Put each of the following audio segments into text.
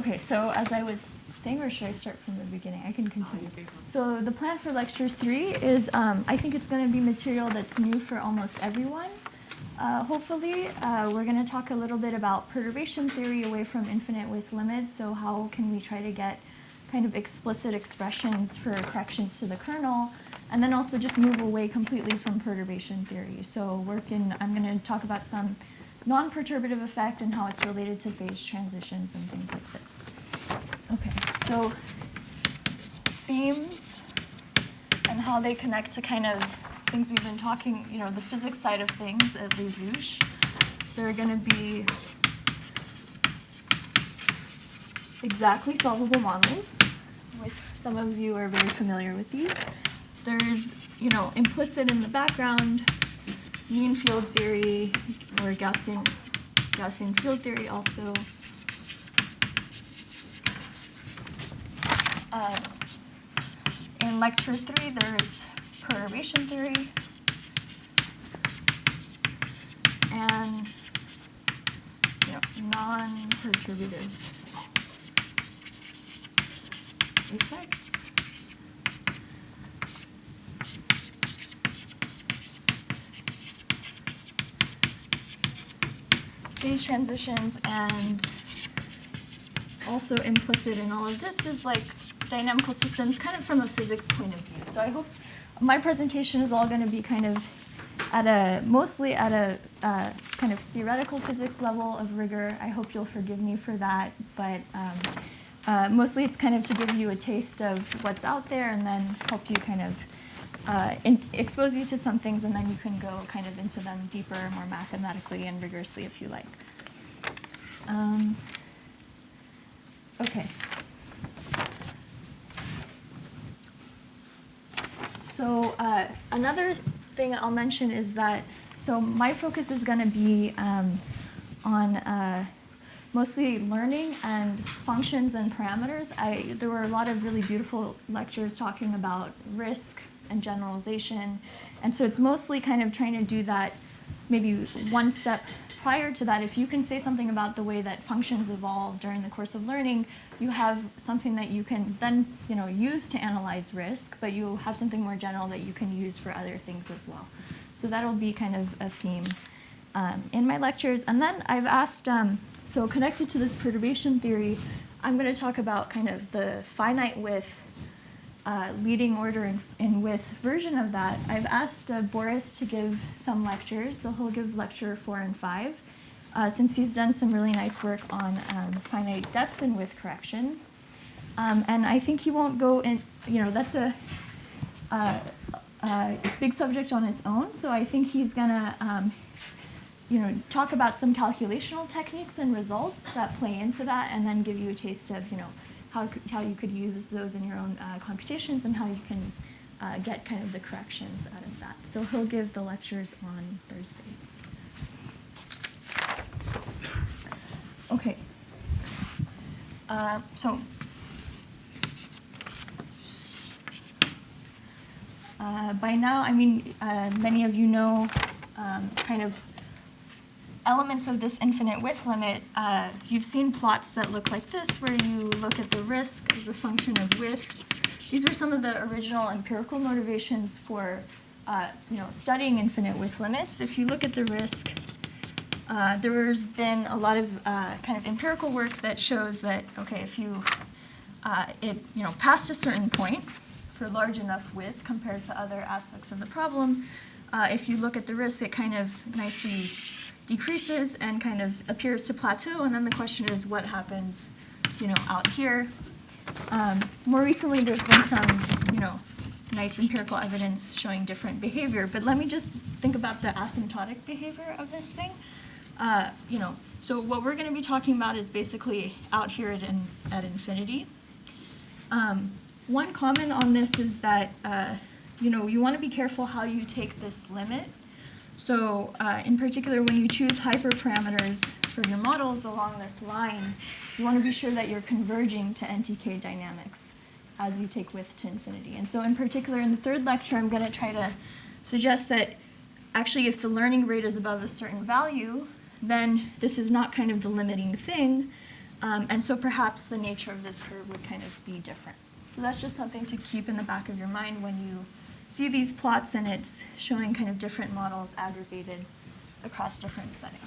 Okay, so as I was saying, or should I start from the beginning? I can continue. So the plan for lecture 3 is, I think it's going to be material that's new for almost everyone. Hopefully, we're going to talk a little bit about perturbation theory away from infinite with limits. So how can we try to get kind of explicit expressions for corrections to the kernel, and then also just move away completely from perturbation theory. So I'm going to talk about some non-perturbative effect and how it's related to phase transitions and things like this. Okay, so themes and how they connect to kind of things we've been talking, the physics side of things at Les Ouches. They're going to be exactly solvable models, which some of you are very familiar with these. There's, implicit in the background, mean field theory, or Gaussian field theory also. In lecture 3, there's perturbation theory, and non-perturbative effects. Phase transitions, and also implicit in all of this is like dynamical systems, kind of from a physics point of view. So I hope my presentation is all going to be kind of mostly at a kind of theoretical physics level of rigor. I hope you'll forgive me for that, but mostly it's kind of to give you a taste of what's out there and then help you kind of expose you to some things, and then you can go kind of into them deeper, more mathematically and rigorously if you like. Okay. So another thing I'll mention is that, so my focus is going to be on mostly learning and functions and parameters. There were a lot of really beautiful lectures talking about risk and generalization, and so it's mostly kind of trying to do that maybe one step prior to that. If you can say something about the way that functions evolve during the course of learning, you have something that you can then use to analyze risk, but you have something more general that you can use for other things as well. So that'll be kind of a theme in my lectures. And then I've asked, so connected to this perturbation theory, I'm going to talk about kind of the finite width, leading order in width version of that. I've asked Boris to give some lectures, so he'll give lecture 4 and 5, since he's done some really nice work on finite depth and width corrections. And I think he won't go in, that's a big subject on its own, so I think he's going to talk about some calculational techniques and results that play into that, and then give you a taste of, how you could use those in your own computations and how you can get kind of the corrections out of that. So he'll give the lectures on Thursday. Okay. So by now, many of you know kind of elements of this infinite width limit. You've seen plots that look like this, where you look at the risk as a function of width. These were some of the original empirical motivations for studying infinite width limits. If you look at the risk, there's been a lot of kind of empirical work that shows that, okay, if you past a certain point for large enough width compared to other aspects of the problem, if you look at the risk, it kind of nicely decreases and kind of appears to plateau, and then the question is what happens, out here. More recently, there's been some, nice empirical evidence showing different behavior, but let me just think about the asymptotic behavior of this thing. So what we're going to be talking about is basically out here at infinity. One comment on this is that, you want to be careful how you take this limit. So in particular, when you choose hyperparameters for your models along this line, you want to be sure that you're converging to NTK dynamics as you take width to infinity. And so in particular, in the third lecture, I'm going to try to suggest that actually if the learning rate is above a certain value, then this is not kind of the limiting thing, And so perhaps the nature of this curve would kind of be different. So that's just something to keep in the back of your mind when you see these plots and it's showing kind of different models aggregated across different settings.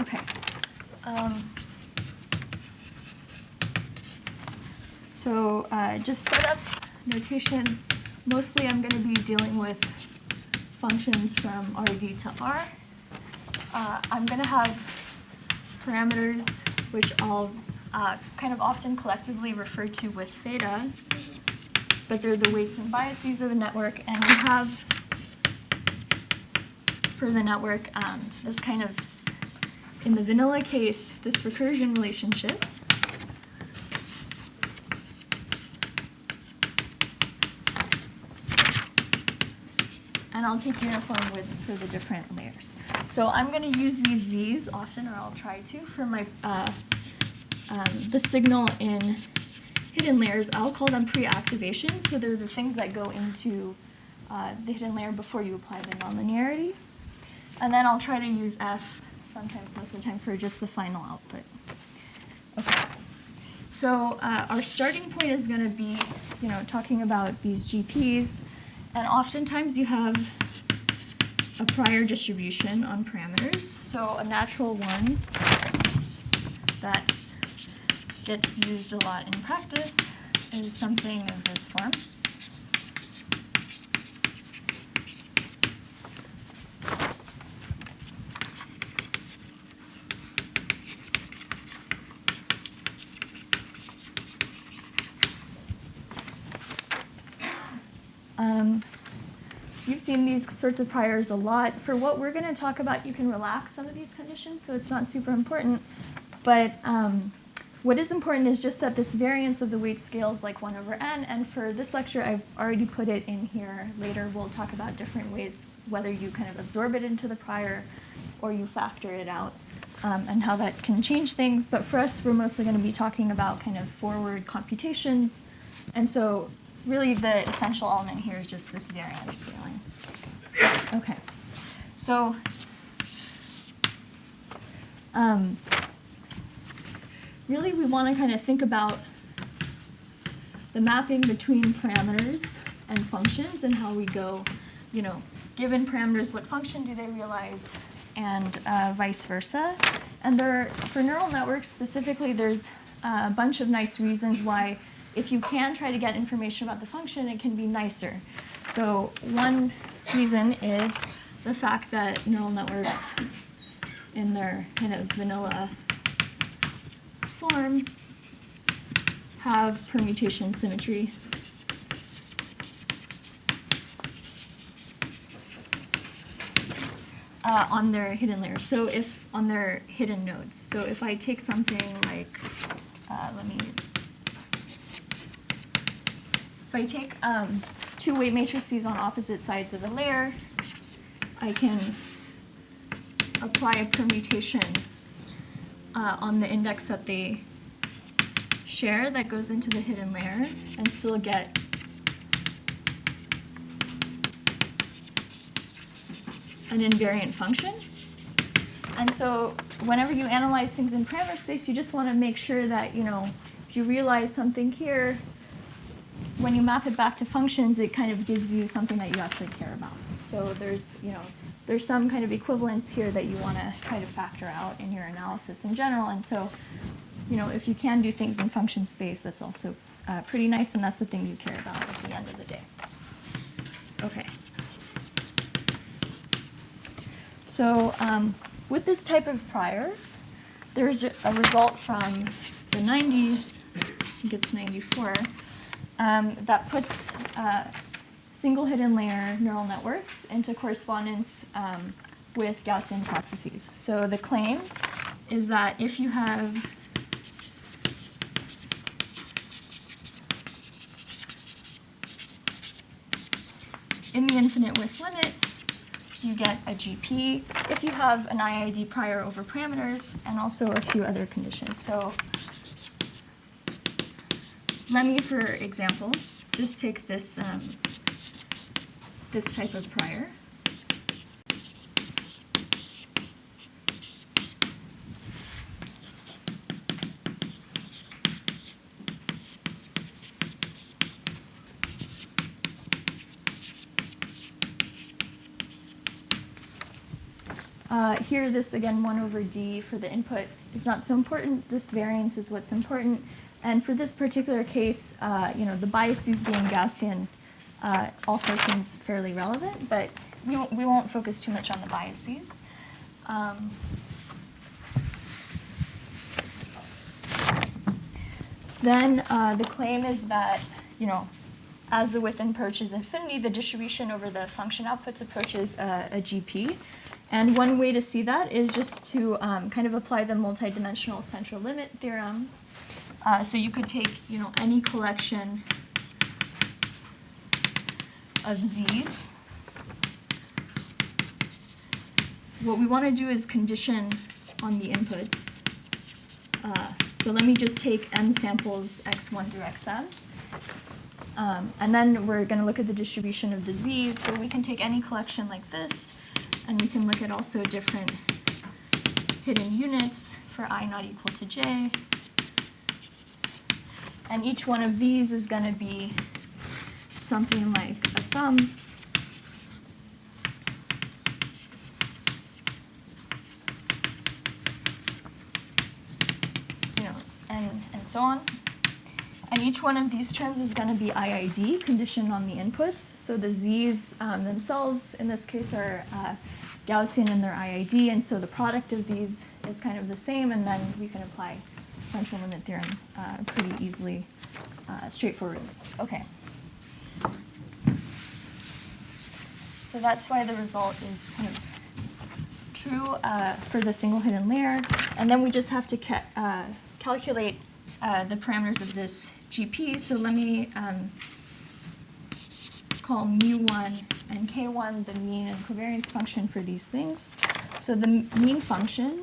Okay. So just set up notation. Mostly I'm going to be dealing with functions from RD to R. I'm going to have parameters which I'll kind of often collectively refer to with theta, but they're the weights and biases of a network, and we have for the network this kind of, in the vanilla case, this recursion relationship. And I'll take uniform widths for the different layers. So I'm going to use these z's often, or I'll try to, for my the signal in hidden layers. I'll call them pre-activation, so they're the things that go into the hidden layer before you apply the nonlinearity. And then I'll try to use f, sometimes, most of the time, for just the final output. Okay. So our starting point is going to be, talking about these GPs. And oftentimes you have a prior distribution on parameters. So a natural one that gets used a lot in practice is something of this form. You've seen these sorts of priors a lot. For what we're going to talk about, you can relax some of these conditions, so it's not super important. But what is important is just that this variance of the weight scale is like 1 over n, and for this lecture, I've already put it in here. Later, we'll talk about different ways, whether you kind of absorb it into the prior or you factor it out, and how that can change things. But for us, we're mostly going to be talking about kind of forward computations. And so really the essential element here is just this variance scaling. Okay. So really we want to kind of think about the mapping between parameters and functions and how we go, given parameters, what function do they realize, and vice versa. And for neural networks specifically, there's a bunch of nice reasons why if you can try to get information about the function, it can be nicer. So one reason is the fact that neural networks in their kind of vanilla form have permutation symmetry. On their hidden layers. So if on their hidden nodes. So if I take something like, if I take two weight matrices on opposite sides of a layer, I can apply a permutation on the index that they share that goes into the hidden layer and still get an invariant function. And so whenever you analyze things in parameter space, you just want to make sure that, if you realize something here, when you map it back to functions, it kind of gives you something that you actually care about. So there's some kind of equivalence here that you want to try to factor out in your analysis in general. And so, if you can do things in function space, that's also pretty nice, and that's the thing you care about at the end of the day. Okay. So with this type of prior, there's a result from the 90s, I think it's 94, that puts single hidden layer neural networks into correspondence with Gaussian processes. So the claim is that if you have in the infinite width limit, you get a GP if you have an IID prior over parameters and also a few other conditions. So let me, for example, just take this, this type of prior. Here, this, again, 1 over d for the input is not so important. This variance is what's important. And for this particular case, the biases being Gaussian also seems fairly relevant, but we won't focus too much on the biases. Then the claim is that, as the width approaches infinity, the distribution over the function outputs approaches a GP. And one way to see that is just to kind of apply the multidimensional central limit theorem. So you could take, any collection of z's. What we want to do is condition on the inputs. So let me just take m samples x1 through xm. And then we're going to look at the distribution of the z's. So we can take any collection like this. And we can look at also different hidden units for I not equal to j. And each one of these is going to be something like a sum. And so on. And each one of these terms is going to be IID, conditioned on the inputs. So the z's themselves, in this case, are Gaussian in their IID, and so the product of these is kind of the same, and then we can apply central limit theorem pretty easily, straightforward. Okay. So that's why the result is kind of true for the single hidden layer, and then we just have to calculate the parameters of this GP. So let me call mu1 and k1 the mean and covariance function for these things. So the mean function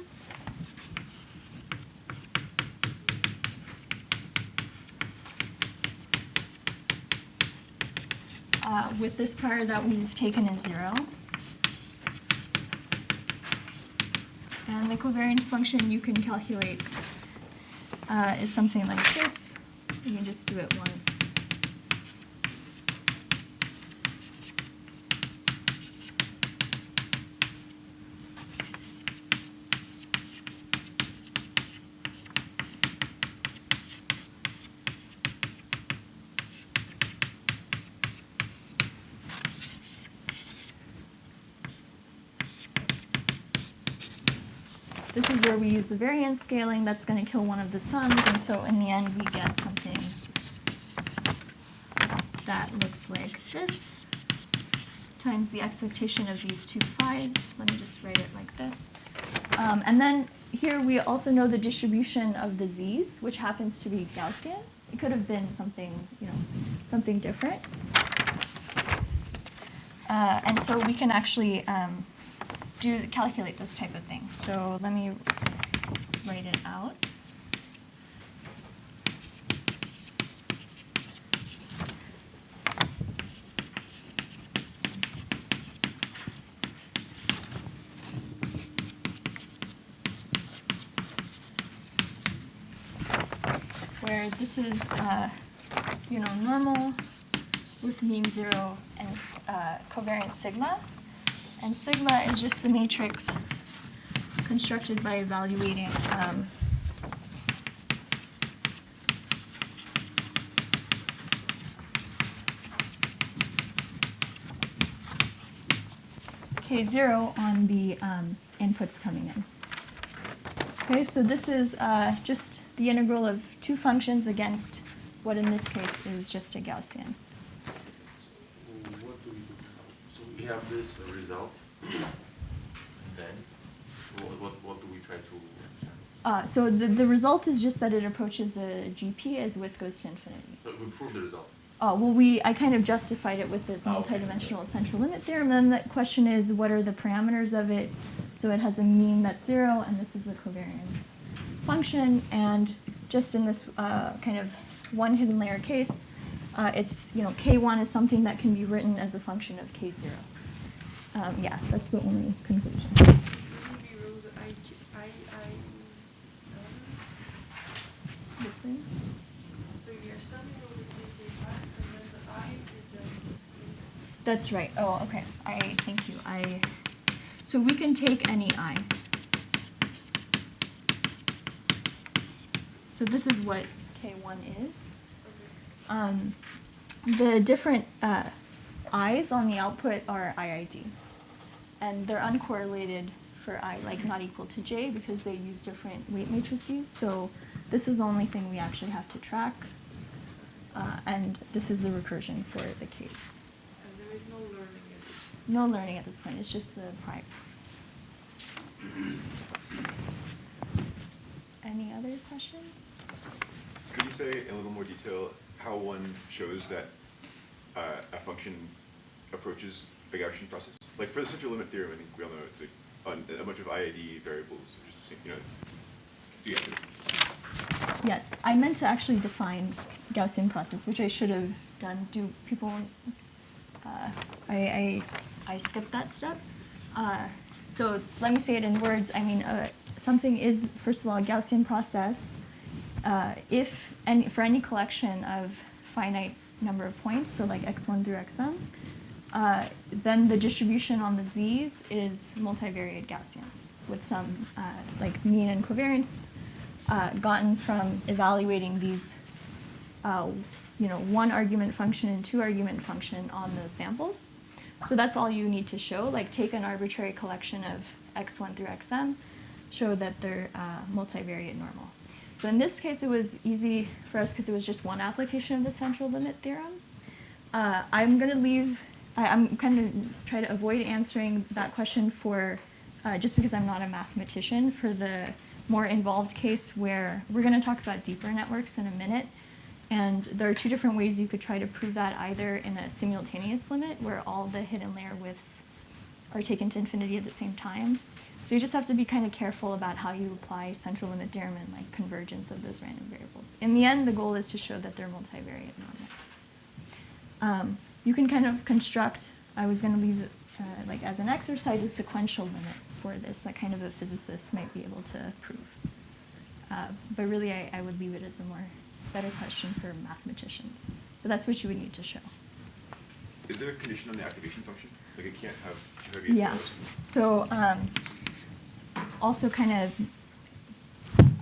with this prior that we've taken is 0. And the covariance function you can calculate is something like this. You can just do it once. This is where we use the variance scaling. That's going to kill one of the sums, and so in the end we get something that looks like this times the expectation of these two phi's. Let me just write it like this. And then here we also know the distribution of the z's, which happens to be Gaussian. It could have been something, something different. And so we can actually calculate this type of thing. So let me write it out. Where this is, normal with mean 0 and covariance sigma. And sigma is just the matrix constructed by evaluating K0 on the inputs coming in. Okay, so this is just the integral of two functions against what in this case is just a Gaussian. What do we do now? So we have this result, and then what do we try to? So the result is just that it approaches a GP as width goes to infinity. So we prove the result. Well, I kind of justified it with this multidimensional central limit theorem. And then the question is, what are the parameters of it? So it has a mean that's 0, and this is the covariance function. And just in this kind of one hidden layer case, it's, K1 is something that can be written as a function of K0. Yeah, that's the only conclusion. This thing? So you're summing over J5, and then the I is a... That's right. Oh, okay. Thank you. So we can take any I. So this is what K1 is. Okay. The different i's on the output are IID. And they're uncorrelated for I, like not equal to j, because they use different weight matrices. So this is the only thing we actually have to track. And this is the recursion for the case. And there is no learning at this point. No learning at this point. It's just the prior. Any other questions? Could you say in a little more detail how one shows that a function approaches the Gaussian process? Like for the central limit theorem, I think we all know it's like a bunch of IID variables, just to get to it. Yes, I meant to actually define Gaussian process, which I should have done. Do people? I skipped that step. So let me say it in words. I mean, something is, first of all, a Gaussian process for any collection of finite number of points, so like x1 through xm, then the distribution on the z's is multivariate Gaussian with some like mean and covariance gotten from evaluating these one argument function and two argument function on those samples. So that's all you need to show. Like take an arbitrary collection of x1 through xm, show that they're multivariate normal. So in this case, it was easy for us because it was just one application of the central limit theorem. I'm going to leave, I'm kind of try to avoid answering that question for, just because I'm not a mathematician, for the more involved case where we're going to talk about deeper networks in a minute. And there are two different ways you could try to prove that, either in a simultaneous limit, where all the hidden layer widths are taken to infinity at the same time. So you just have to be kind of careful about how you apply central limit theorem and like convergence of those random variables. In the end, the goal is to show that they're multivariate normal. You can kind of construct, I was going to leave it like as an exercise, a sequential limit for this that kind of a physicist might be able to prove. But really, I would leave it as a better question for mathematicians. But that's what you would need to show. Is there a condition on the activation function? Like it can't have two Yeah. So also kind of,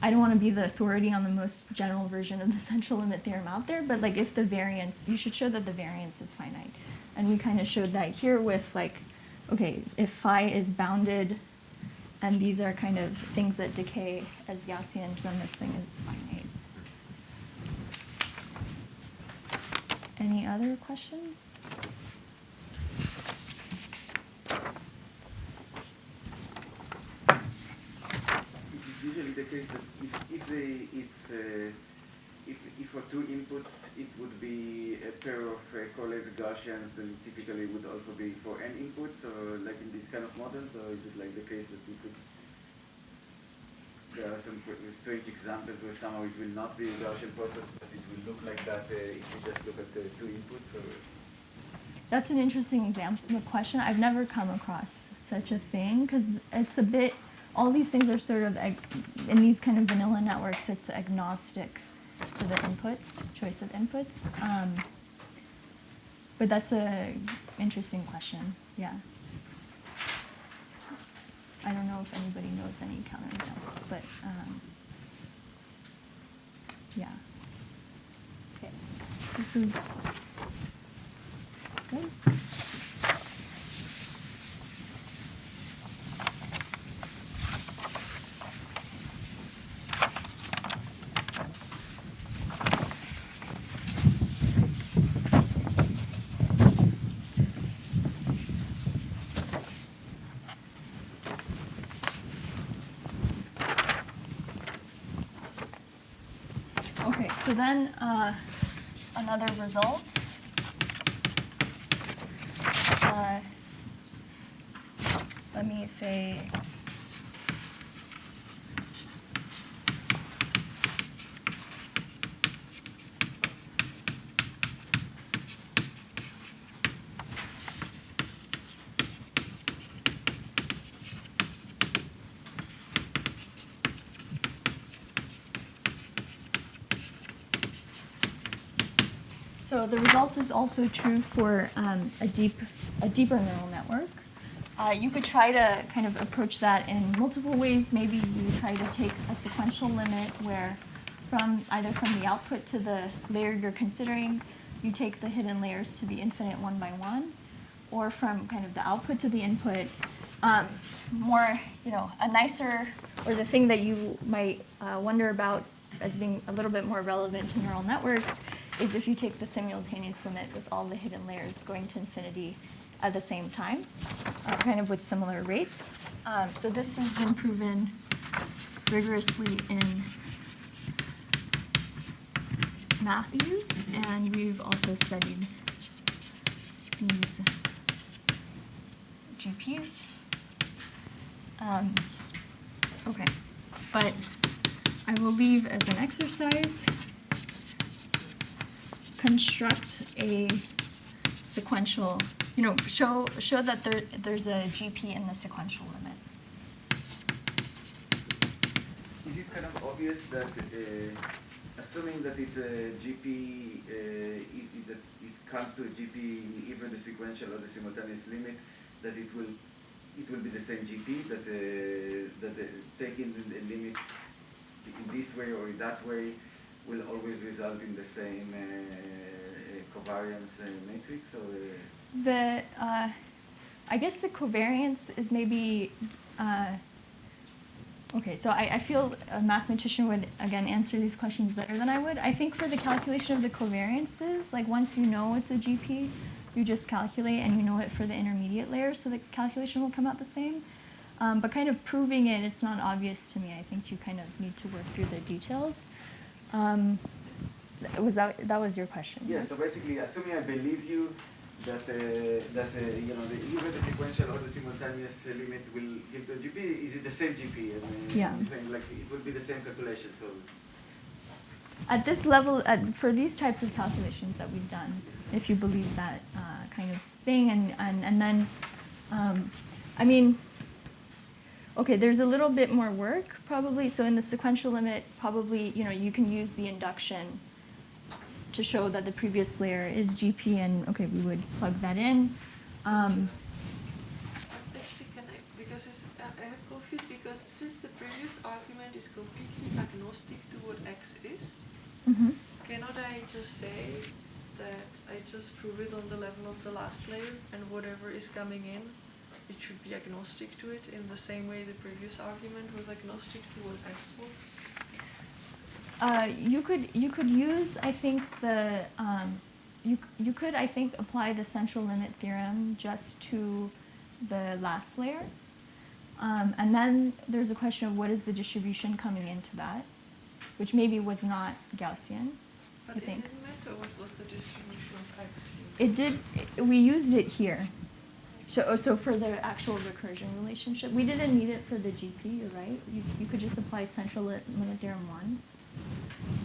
I don't want to be the authority on the most general version of the central limit theorem out there, but like if the variance, you should show that the variance is finite. And we kind of showed that here with like, okay, if phi is bounded and these are kind of things that decay as Gaussians, then this thing is finite. Any other questions? Is it usually the case that if for two inputs it would be a pair of correlated Gaussians, then typically would also be for n inputs, or like in this kind of models, or is it like the case that you could? There are some strange examples where somehow it will not be a Gaussian process, but it will look like that if you just look at the two inputs. Or That's an interesting example question. I've never come across such a thing because it's a bit, all these things are sort of, in these kind of vanilla networks, it's agnostic to the inputs, choice of inputs. But that's an interesting question, yeah. I don't know if anybody knows any counterexamples, but yeah. Okay, this is good. Okay, so then another result. Let me say, So the result is also true for a deeper neural network. You could try to kind of approach that in multiple ways. Maybe you try to take a sequential limit where either from the output to the layer you're considering, you take the hidden layers to the infinite one by one, or from kind of the output to the input, more, a nicer, or the thing that you might wonder about as being a little bit more relevant to neural networks is if you take the simultaneous limit with all the hidden layers going to infinity at the same time, kind of with similar rates. So this has been proven rigorously in Matthews, and we've also studied these GPs. Okay, but I will leave as an exercise, construct a sequential, show that there's a GP in the sequential limit. Is it kind of obvious that, assuming that it's a GP, that it comes to a GP in either the sequential or the simultaneous limit, that it will be the same GP, that taking the limit in this way or in that way will always result in the same covariance matrix? Or I guess the covariance is maybe, okay, so I feel a mathematician would, again, answer these questions better than I would. I think for the calculation of the covariances, like once you know it's a GP, you just calculate and you know it for the intermediate layer, so the calculation will come out the same. But kind of proving it, it's not obvious to me. I think you kind of need to work through the details. That was your question? Yeah, so basically, assuming I believe you that either the sequential or the simultaneous limit will give to a GP, is it the same GP? And, yeah. It will be the same calculation, so... At this level, for these types of calculations that we've done, if you believe that kind of thing, and then, I mean, okay, there's a little bit more work, probably. So in the sequential limit, probably, you can use the induction to show that the previous layer is GP, and okay, we would plug that in. Actually, because I'm confused because since the previous argument is completely agnostic to what X is, cannot I just say that I just prove it on the level of the last layer, and whatever is coming in, it should be agnostic to it in the same way the previous argument was agnostic to what X was? You could use, I think, you could, I think, apply the central limit theorem just to the last layer. And then there's a question of what is the distribution coming into that, which maybe was not Gaussian, but I think. It didn't matter what was the distribution of X. It did, we used it here. So for the actual recursion relationship, we didn't need it for the GP, you're right. You could just apply central limit theorem once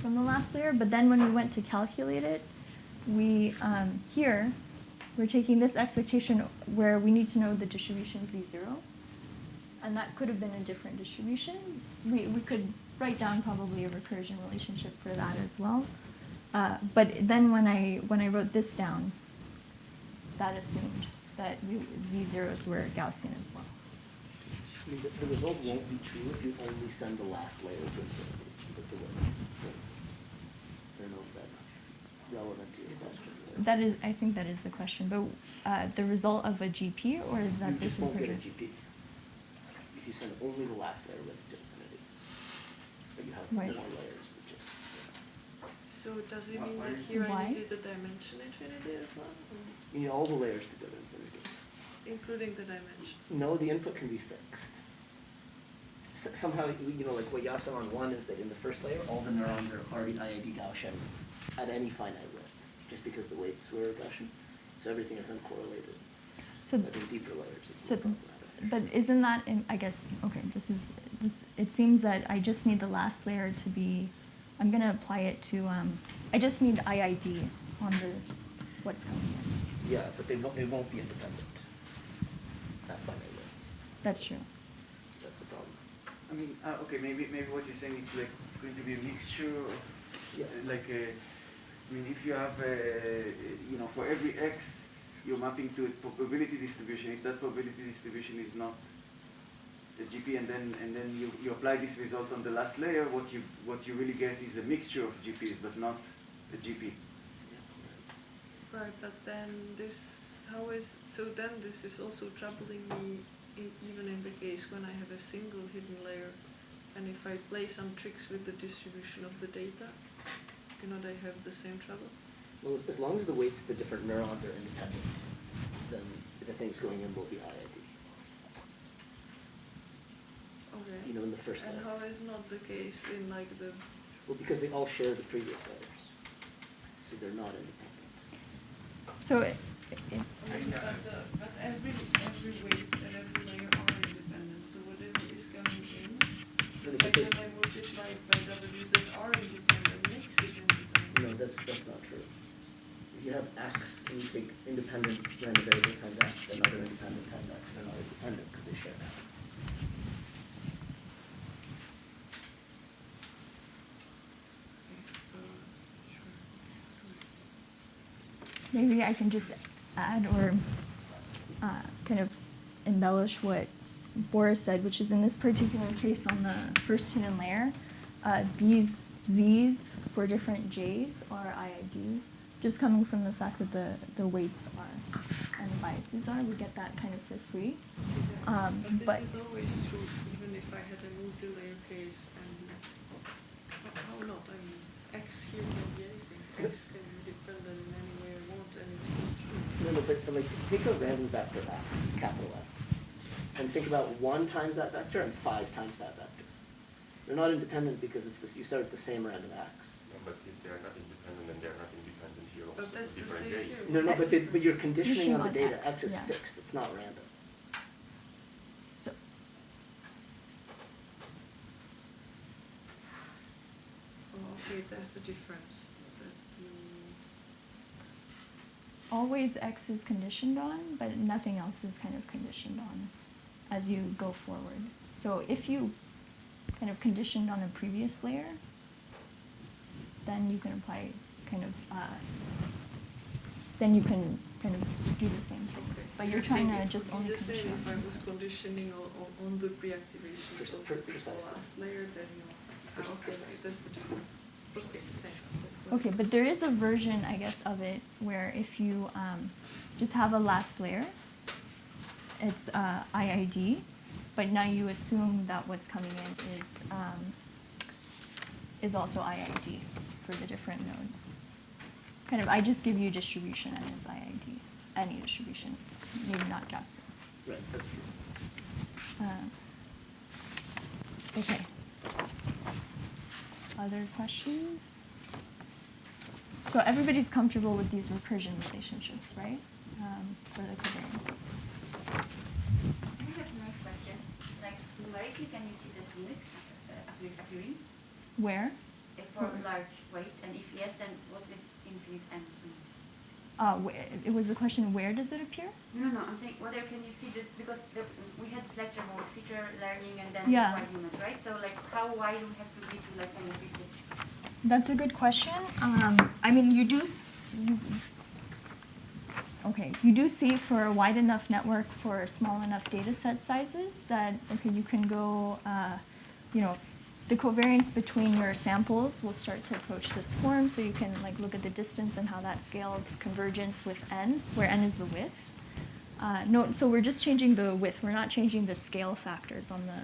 from the last layer, but then when we went to calculate it, here, we're taking this expectation where we need to know the distribution Z0, and that could have been a different distribution. We could write down probably a recursion relationship for that as well. But then when I wrote this down, that assumed that Z0s were Gaussian as well. I mean, the result won't be true if you only send the last layer to infinity. I don't know if that's relevant to your question. That is, I think that is the question. But the result of a GP, or that you just won't get a recursion? GP if you send only the last layer with to infinity. But you have Right. more layers that just. So does it mean that here Why? I needed the dimension infinity as well? Or You need all the layers to go to infinity. including the dimension? No, the input can be fixed. Somehow, like what Yasaman won is that in the first layer, all the neurons are already IID Gaussian at any finite width, just because the weights were Gaussian. So everything is uncorrelated. So, But in deeper layers, it's more problematic. but isn't that, I guess, okay, it seems that I just need the last layer to be, I'm going to apply it to, I just need IID on what's coming in. Yeah, but it won't be independent. That finite width. That's true. That's the problem. I mean, okay, maybe what you're saying, it's like going to be a mixture of, Yeah. like I mean, if you have, for every x, you're mapping to a probability distribution. If that probability distribution is not a GP, and then you apply this result on the last layer, what you really get is a mixture of GPs, but not a GP. Right, but then this is also troubling me even in the case when I have a single hidden layer, and if I play some tricks with the distribution of the data, cannot I have the same trouble? Well, as long as the weights, the different neurons are independent, then the things going in will be IID. Okay. In the first And layer. how is not the case in like the... Well, because they all share the previous layers. So they're not independent. So But every weight and every layer are independent, so whatever is coming in, like when I multiply by W's that are independent, makes it independent. No, that's not true. If you have x and you take independent random variable times x and other independent times x, they're not independent because they share x. maybe I can just add or kind of embellish what Boris said, which is in this particular case on the first hidden layer, these z's for different j's are IID, just coming from the fact that the weights are and the biases are. We get that kind of for free. But this is always true, even if I had a multi-layer case, and how not? I mean, x here can be anything. X can be dependent in any way I want, and it's not true. No, but like, take a random vector x, capital F, and think about 1 times that vector and 5 times that vector. They're not independent because it's this, you start with the same random x. No, but if they're not independent, then they're not independent here also. But that's the Different same J's. here. No, but you're conditioning on the Conditioning data. on X is yeah. fixed. It's not random. So Oh, okay, that's the difference. That always x is conditioned on, but nothing else is kind of conditioned on as you go forward. So if you kind of conditioned on a previous layer, then you can apply then you can kind of do the same thing. Okay. But you're I trying think to it just would be only the same condition if I on. was conditioning on the pre-activation, so for the Precisely. last layer, then okay, Precisely. that's the difference. Okay, thanks. Okay, but there is a version, I guess, of it where if you just have a last layer, it's IID, but now you assume that what's coming in is also IID for the different nodes. Kind of, I just give you distribution and it's IID, any distribution, maybe not Jepson. Right, that's true. Okay. Other questions? So everybody's comfortable with these recursion relationships, right? For the covariances. I have a nice question. Like, numerically, can you see this limit appearing? Where? For a large weight, and if yes, then what is infinite and It was the question, where does it appear? No, I'm saying whether can you see this, because we had this lecture about feature learning and then Yeah. argument, right? So like how wide we have to be to like kind of reach it? That's a good question. I mean, you do see for a wide enough network for small enough data set sizes that, okay, you can go, the covariance between your samples will start to approach this form, so you can like look at the distance and how that scales convergence with n, where n is the width. So we're just changing the width. We're not changing the scale factors on the,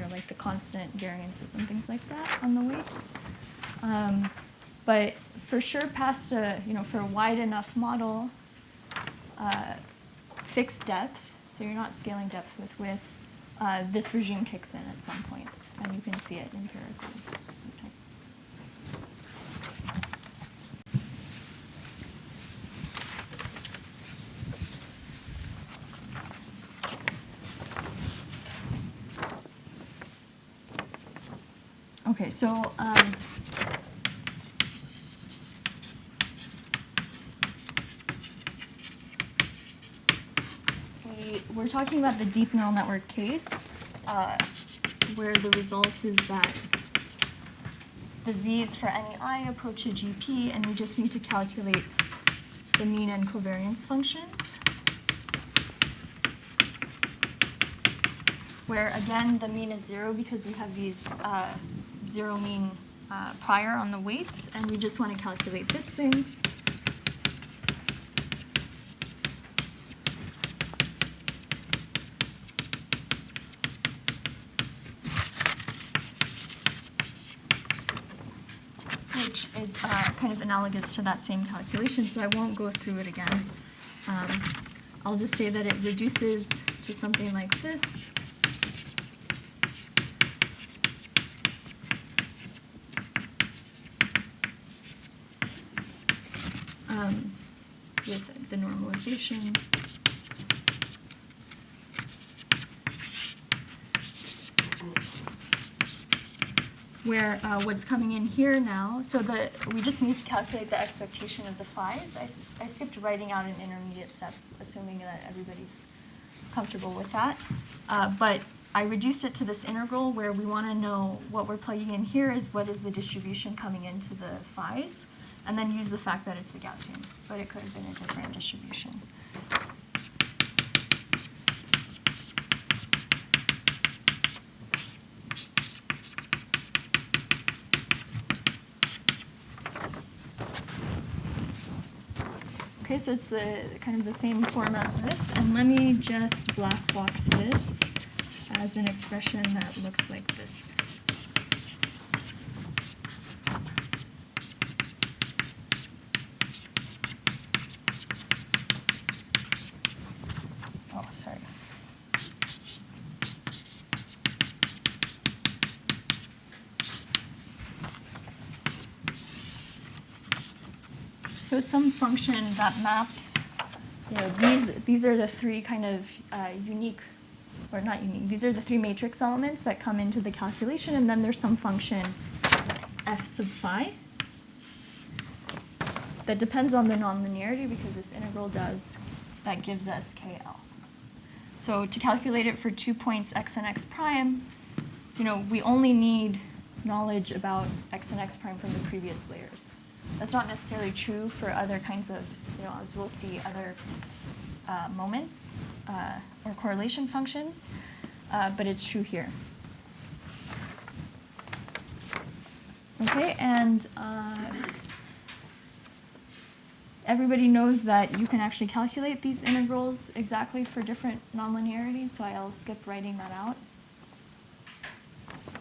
like the constant variances and things like that on the weights. But for sure, past for a wide enough model, fixed depth, so you're not scaling depth with width, this regime kicks in at some point, and you can see it empirically sometimes. Okay, so we're talking about the deep neural network case, where the result is that the z's for any I approach a GP, and we just need to calculate the mean and covariance functions, where again the mean is 0 because we have these 0 mean prior on the weights, and we just want to calculate this thing. Which is kind of analogous to that same calculation, so I won't go through it again. I'll just say that it reduces to something like this. With the normalization. Where what's coming in here now, so we just need to calculate the expectation of the phi's. I skipped writing out an intermediate step, assuming that everybody's comfortable with that. But I reduced it to this integral where we want to know what we're plugging in here is what is the distribution coming into the phi's, and then use the fact that it's a Gaussian, but it could have been a different distribution. Okay, so it's the kind of the same form as this, and let me just black box this as an expression that looks like this. Oh, sorry. So it's some function that maps, these are the three kind of unique, or not unique, these are the three matrix elements that come into the calculation, and then there's some function f sub phi that depends on the nonlinearity because this integral does, that gives us KL. So to calculate it for 2 points x and x prime, we only need knowledge about x and x prime from the previous layers. That's not necessarily true for other kinds of, as we'll see, other moments or correlation functions, but it's true here. Okay, and everybody knows that you can actually calculate these integrals exactly for different nonlinearities, so I'll skip writing that out.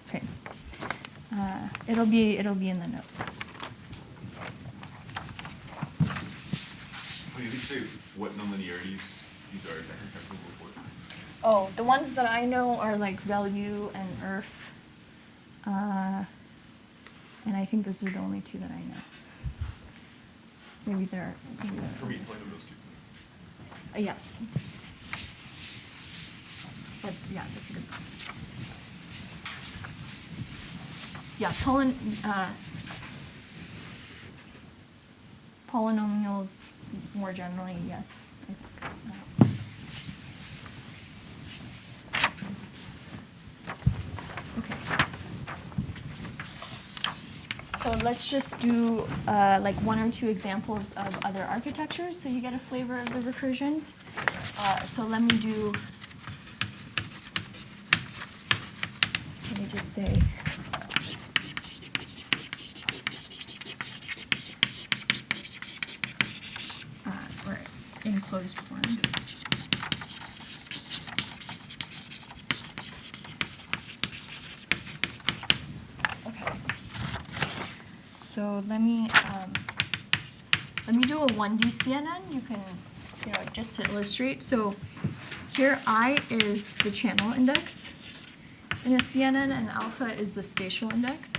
Okay, it'll be in the notes. Can you say what nonlinearities these are that you're checking for? Oh, the ones that I know are like ReLU and IRF. And I think those are the only two that I know. Maybe there are. For me, point of those two. Yes. That's a good one. Yeah, polynomials more generally, yes. Okay. So let's just do like 1 or 2 examples of other architectures so you get a flavor of the recursions. So let me just say, or in closed form. So let me do a 1D CNN. You can, just to illustrate. So here I is the channel index in a CNN, and alpha is the spatial index.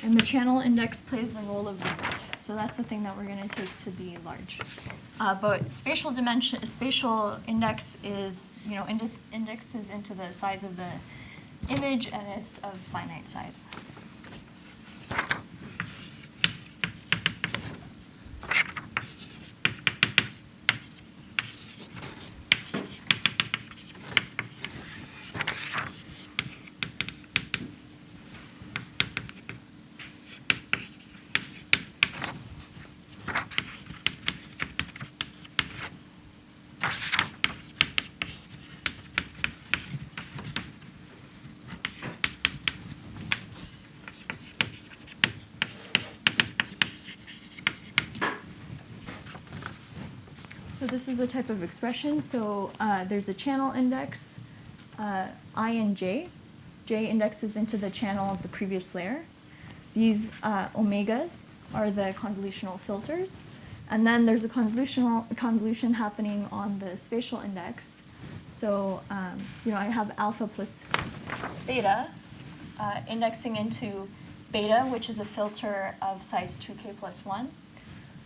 And the channel index plays the role of the width. So that's the thing that we're going to take to be large. But spatial index is, indexes into the size of the image, and it's of finite size. this is the type of expression. So there's a channel index, I and j. J indexes into the channel of the previous layer. These omegas are the convolutional filters. And then there's a convolution happening on the spatial index. So I have alpha plus beta indexing into beta, which is a filter of size 2k plus 1,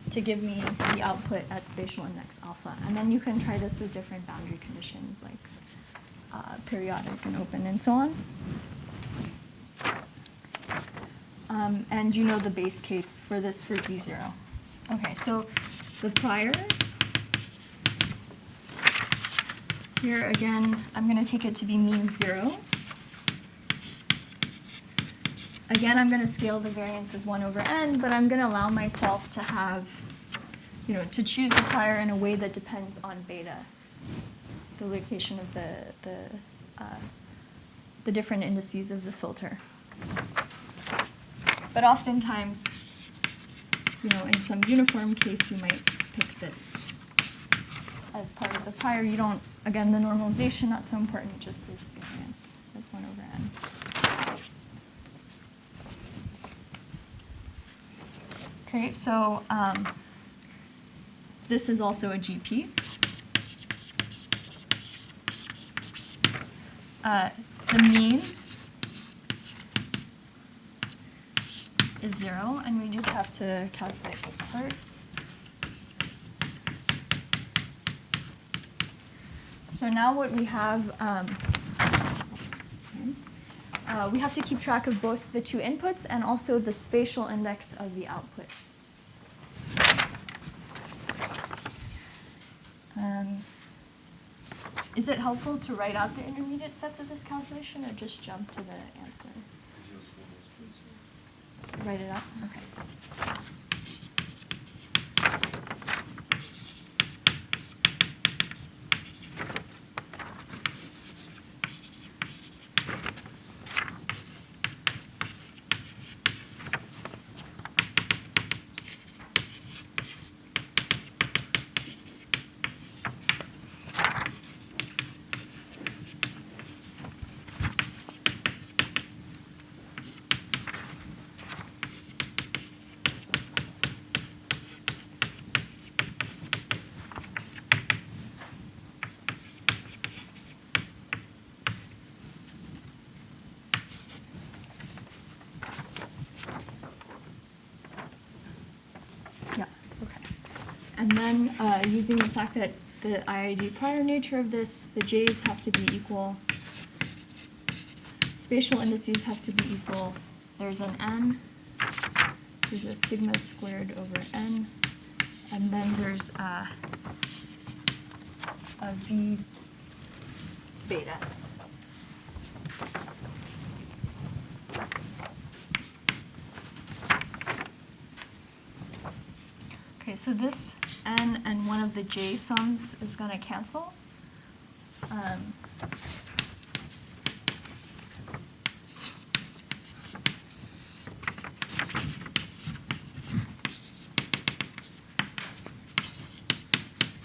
to give me the output at spatial index alpha. And then you can try this with different boundary conditions, like periodic and open and so on. And you know the base case for this for Z0. Okay, so the prior, here again, I'm going to take it to be mean 0. Again, I'm going to scale the variance as 1 over n, but I'm going to allow myself to have, to choose the prior in a way that depends on beta, the location of the different indices of the filter. But oftentimes, in some uniform case, you might pick this as part of the prior. You don't, again, the normalization, not so important, just this variance as 1 over n. Okay, so this is also a GP. The mean is 0, and we just have to calculate this part. So now what we have to keep track of both the two inputs and also the spatial index of the output. Is it helpful to write out the intermediate steps of this calculation or just jump to the answer? Write it out? Okay. And then using the fact that the IID prior nature of this, the j's have to be equal, spatial indices have to be equal. There's an n, there's a sigma squared over n, and then there's a v beta. Okay, so this n and one of the j sums is going to cancel.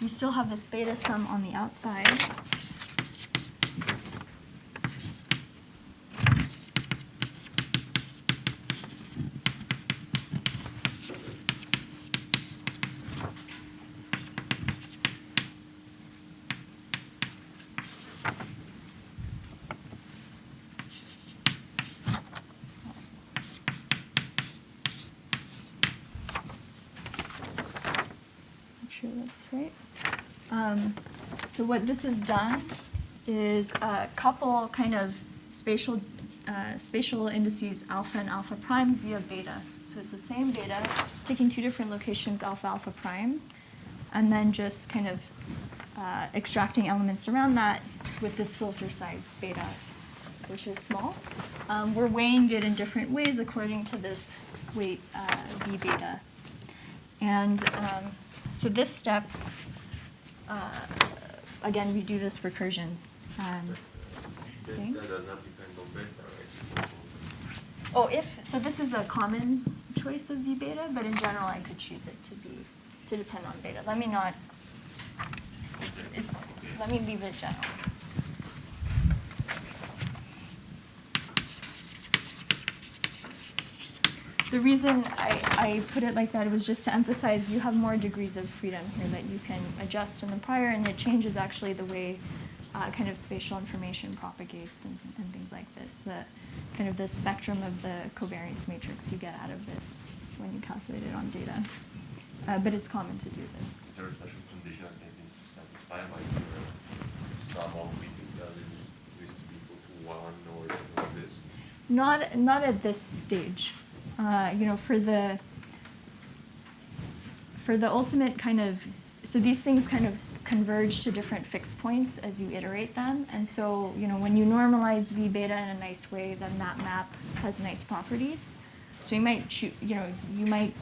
We still have this beta sum on the outside. That's right. So what this has done is couple kind of spatial indices alpha and alpha prime via beta. So it's the same beta, taking two different locations, alpha, alpha prime, and then just kind of extracting elements around that with this filter size beta, which is small. We're weighing it in different ways according to this weight v beta. And so this step, again, we do this recursion thing. That does not depend on beta, right? Oh, so this is a common choice of v beta, but in general, I could choose it to depend on beta. Let me not Let me leave it general. The reason I put it like that was just to emphasize you have more degrees of freedom here that you can adjust in the prior, and it changes actually the way kind of spatial information propagates and things like this. The kind of the spectrum of the covariance matrix you get out of this when you calculate it on data. But it's common to do this. Is there a special condition that needs to satisfy, like the sum of does it to be equal to 1 or like this? Not at this stage. You know, for the ultimate kind of, so these things kind of converge to different fixed points as you iterate them. And so, you know, when you normalize V beta in a nice way, then that map has nice properties. So you might you might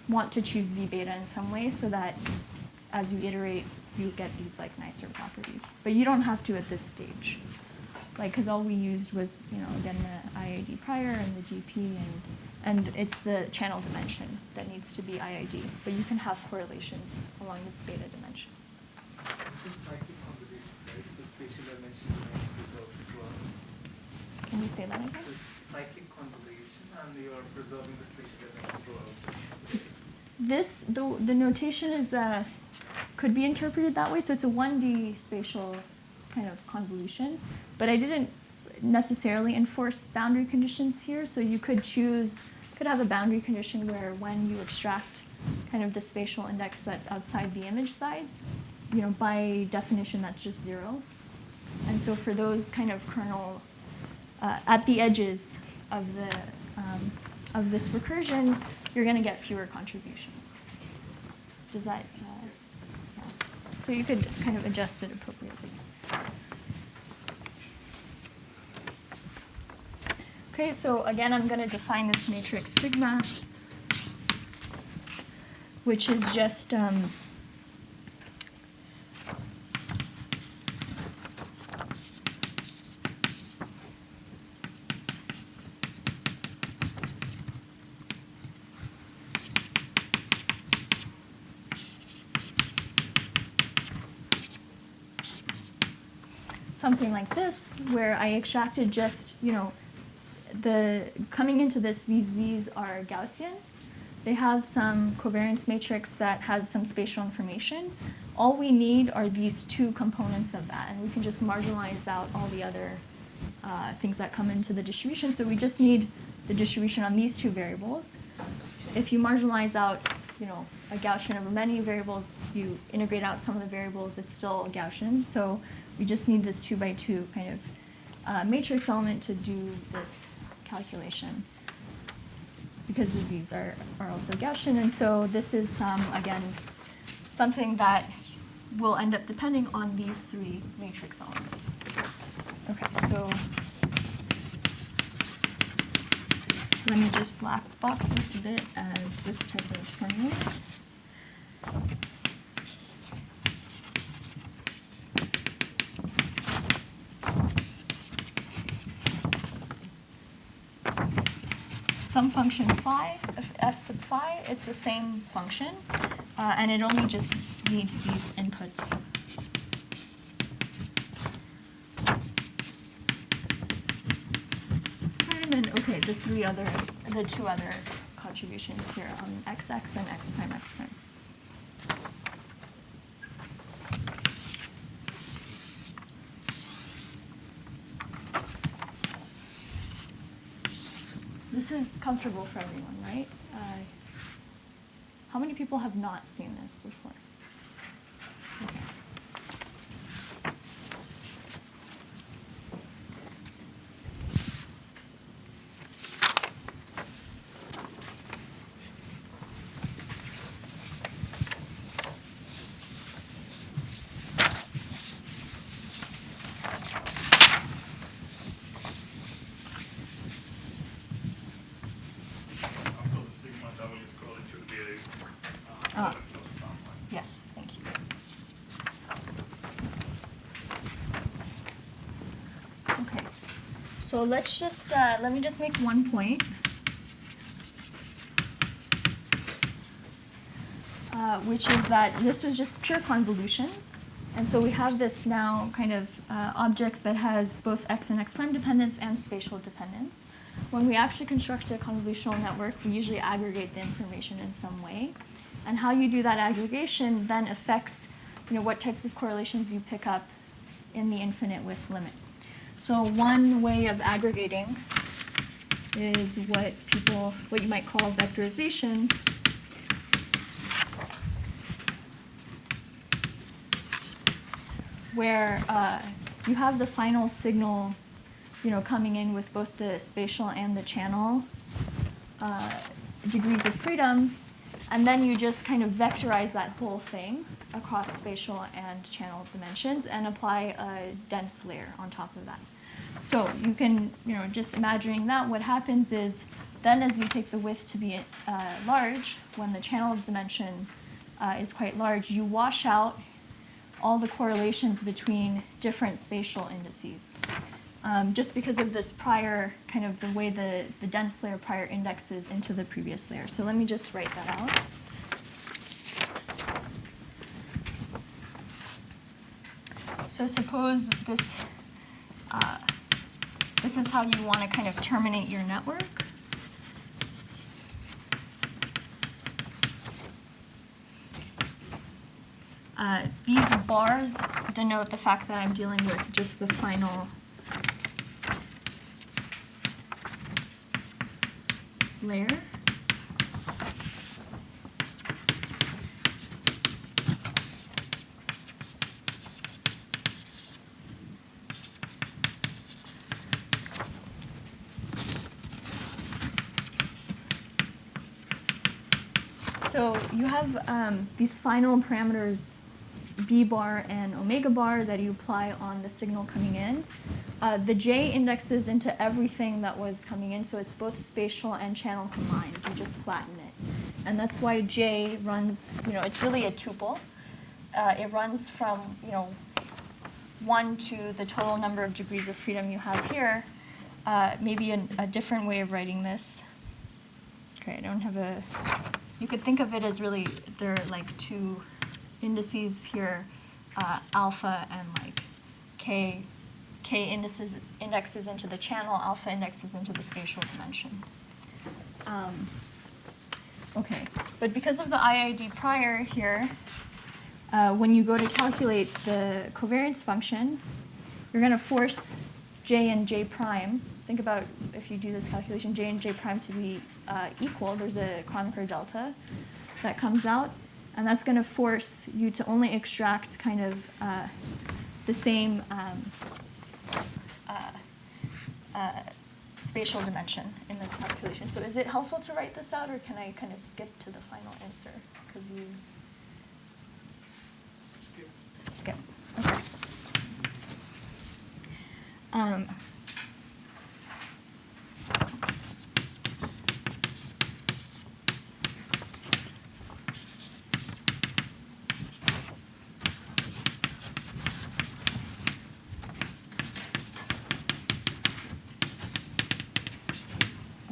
want to choose V beta in some way so that as you iterate, you get these like nicer properties. But you don't have to at this stage. Like, because all we used was, you know, again, the IID prior and the GP, and it's the channel dimension that needs to be IID. But you can have correlations along the beta dimension. This is cyclic convolution, right? The spatial dimension remains preserved throughout. Can you say that again? So it's cyclic convolution, and you are preserving the spatial dimension throughout. The notation is could be interpreted that way. So it's a 1D spatial kind of convolution, but I didn't necessarily enforce boundary conditions here. So you could have a boundary condition where when you extract kind of the spatial index that's outside the image size, you know, by definition that's just 0. And so for those kind of kernel at the edges of this recursion, you're going to get fewer contributions. Does that? Yeah. So you could kind of adjust it appropriately. Okay, so again, I'm going to define this matrix sigma, which is just something like this, where I extracted just, you know, coming into this, these Z's are Gaussian. They have some covariance matrix that has some spatial information. All we need are these two components of that, and we can just marginalize out all the other things that come into the distribution. So we just need the distribution on these two variables. If you marginalize out, you know, a Gaussian over many variables, you integrate out some of the variables, it's still a Gaussian. So we just need this 2x2 kind of matrix element to do this calculation, because the Z's are also Gaussian. And so this is, again, something that will end up depending on these three matrix elements. Okay, so let me just black box this a bit as this type of formula. Some function phi, f sub phi, it's the same function, and it only just needs these inputs. And then, okay, the two other contributions here on xx and x prime x prime. This is comfortable for everyone, right? How many people have not seen this before? Okay. Yes, thank you. Okay, so let's just, let me just make one point. Which is that this was just pure convolutions, And so we have this now kind of object that has both x and x prime dependence and spatial dependence. When we actually construct a convolutional network, we usually aggregate the information in some way. And how you do that aggregation then affects what types of correlations you pick up in the infinite width limit. So one way of aggregating is what you might call vectorization. Where you have the final signal, coming in with both the spatial and the channel degrees of freedom, and then you just kind of vectorize that whole thing across spatial and channel dimensions and apply a dense layer on top of that. So you can, just imagining that, what happens is then as you take the width to be large, when the channel dimension is quite large, you wash out all the correlations between different spatial indices. Just because of this prior, kind of the way the dense layer prior indexes into the previous layer. So let me just write that out. So suppose this is how you want to kind of terminate your network. These bars denote the fact that I'm dealing with just the final layer. So you have these final parameters B bar and omega bar that you apply on the signal coming in. The J indexes into everything that was coming in, so it's both spatial and channel combined. You just flatten it. And that's why J runs, it's really a tuple. It runs from, 1 to the total number of degrees of freedom you have here. Maybe a different way of writing this. Okay, I don't have a... You could think of it as really, there are like two indices here, alpha and like k indexes into the channel, alpha indexes into the spatial dimension. Okay, but because of the IID prior here, when you go to calculate the covariance function, you're going to force j and j prime. Think about if you do this calculation, j and j prime to be equal. There's a Kronecker delta that comes out. And that's going to force you to only extract kind of the same spatial dimension in this calculation. So is it helpful to write this out, or can I kind of skip to the final answer? Because you... Skip.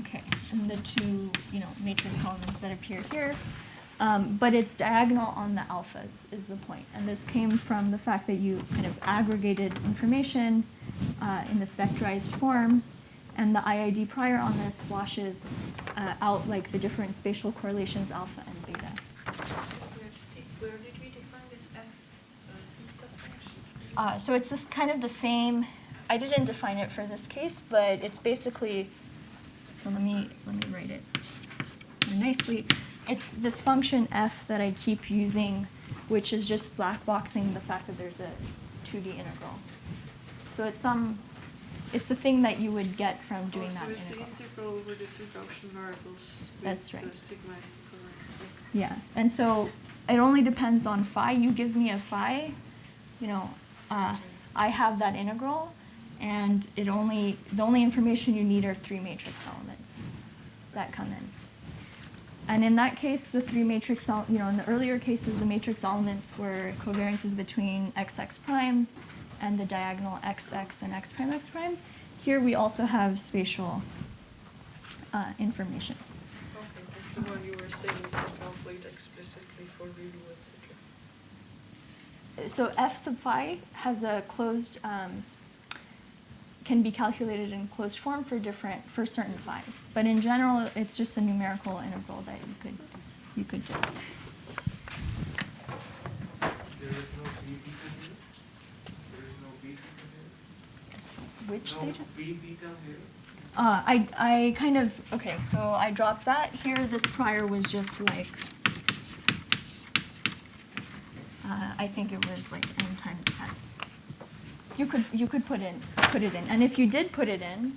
Okay. The two, matrix elements that appear here, but it's diagonal on the alphas is the point. And this came from the fact that you kind of aggregated information in this vectorized form, and the IID prior on this washes out like the different spatial correlations alpha and beta. Where did we define this f? So it's this kind of the same. I didn't define it for this case, but it's basically. So let me write it nicely. It's this function f that I keep using, which is just blackboxing the fact that there's a 2D integral. So it's the thing that you would get from doing that integral. So it's the integral over the two Gaussian variables. That's right. The sigma is the covariance. Yeah, and so it only depends on phi. You give me a phi, I have that integral. And the only information you need are 3 matrix elements that come in. And in that case, the 3 matrix, in the earlier cases, the matrix elements were covariances between xx prime and the diagonal xx and x prime x prime. Here we also have spatial information. Okay, that's the one you were saying to calculate explicitly for Relu, etc. so f sub phi has a closed, can be calculated in closed form for certain phi's. But in general, it's just a numerical integral that you could do. There is no b beta here? There is no b beta here? Which No theta? b beta here? I kind of, okay, so I dropped that. Here, this prior was just like, I think it was like n times s. You could put it in, and if you did put it in,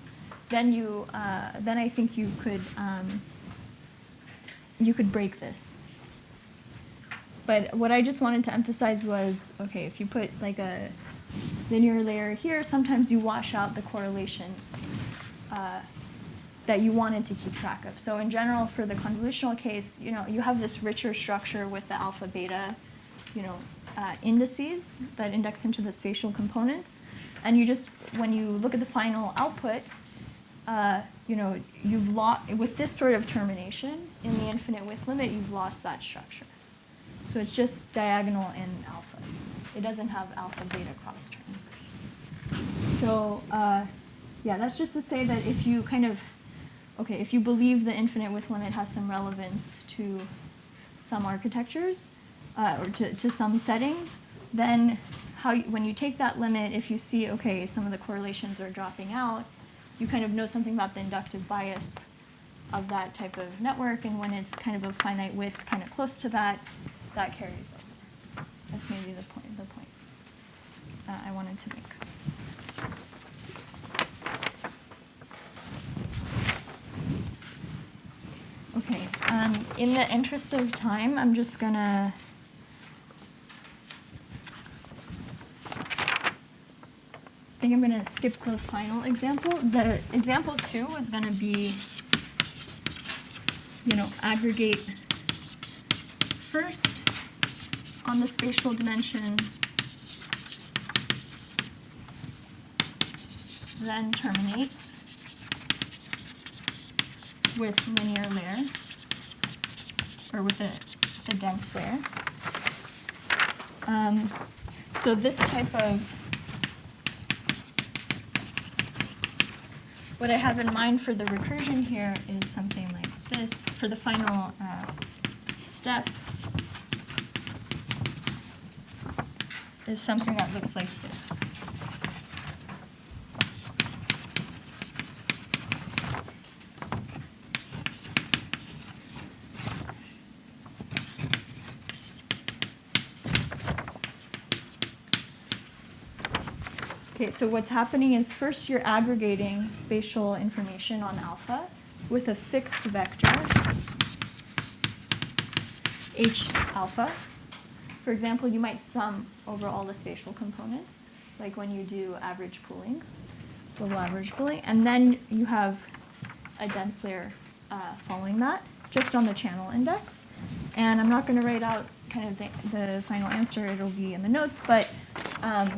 then then I think you could break this. But what I just wanted to emphasize was, okay, if you put like a linear layer here, sometimes you wash out the correlations that you wanted to keep track of. So in general, for the convolutional case, you have this richer structure with the alpha beta, indices that index into the spatial components, and when you look at the final output, you've lost with this sort of termination in the infinite width limit, you've lost that structure. So it's just diagonal in alphas. It doesn't have alpha beta cross terms. So yeah, that's just to say that if you if you believe the infinite width limit has some relevance to some architectures, or to some settings, then when you take that limit, if you see, okay, some of the correlations are dropping out, you kind of know something about the inductive bias of that type of network, and when it's kind of a finite width kind of close to that, that carries over. That's maybe the point I wanted to make. Okay, in the interest of time, I'm just gonna I think I'm gonna skip the final example. The example 2 is gonna be, aggregate first on the spatial dimension, then terminate with linear layer, or with a dense layer. So this type of, what I have in mind for the recursion here is something like this. For the final step, is something that looks like this. Okay, so what's happening is first you're aggregating spatial information on alpha with a fixed vector, h alpha. For example, you might sum over all the spatial components, like when you do average pooling, global average pooling, and then you have a dense layer following that, just on the channel index. And I'm not going to write out kind of the final answer, it'll be in the notes, but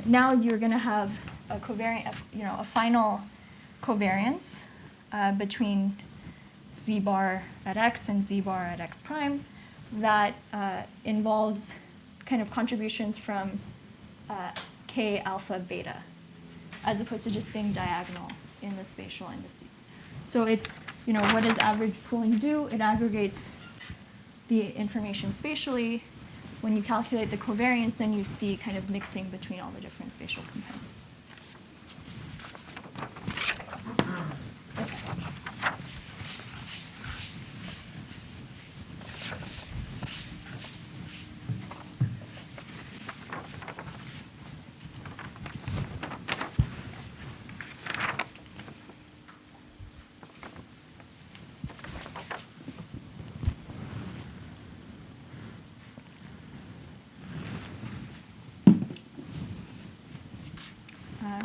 now you're going to have a covariant, a final covariance between z bar at x and z bar at x prime that involves kind of contributions from k alpha beta, as opposed to just being diagonal in the spatial indices. So it's, what does average pooling do? It aggregates the information spatially. When you calculate the covariance, then you see kind of mixing between all the different spatial components. Okay.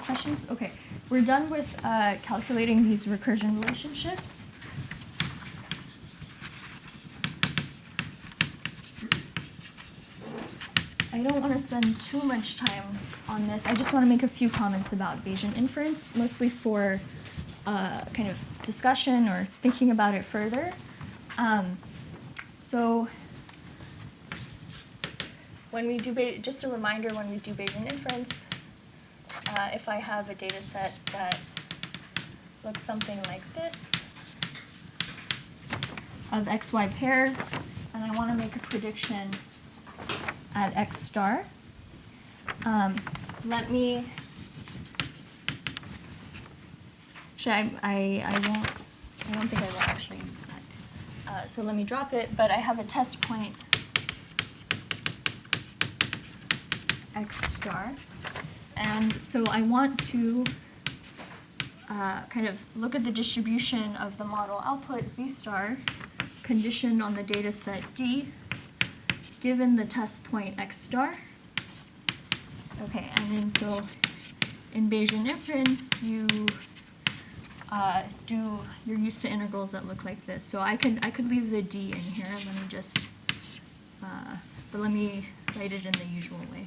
Questions? Okay, we're done with calculating these recursion relationships. I don't want to spend too much time on this. I just want to make a few comments about Bayesian inference, mostly for kind of discussion or thinking about it further. when we do, just a reminder, when we do Bayesian inference, if I have a data set that looks something like this, of xy pairs, and I want to make a prediction at x star, let me, actually, I don't think I will actually use that. So let me drop it, but I have a test point x star. And so I want to kind of look at the distribution of the model output z star conditioned on the data set D given the test point x star. Okay, and then so in Bayesian inference, you're used to integrals that look like this. So I could leave the D in here. Let me just, but let me write it in the usual way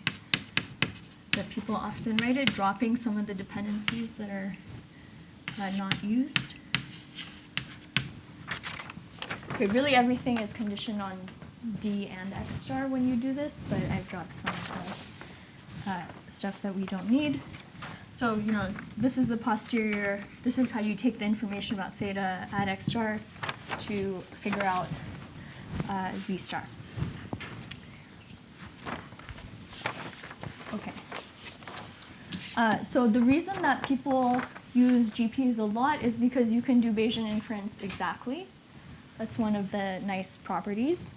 that people often write it, dropping some of the dependencies that are not used. Okay, really everything is conditioned on D and x star when you do this, but I've dropped some of the stuff that we don't need. So, this is the posterior, this is how you take the information about theta at x star to figure out z star. Okay. So the reason that people use GPs a lot is because you can do Bayesian inference exactly. That's one of the nice properties.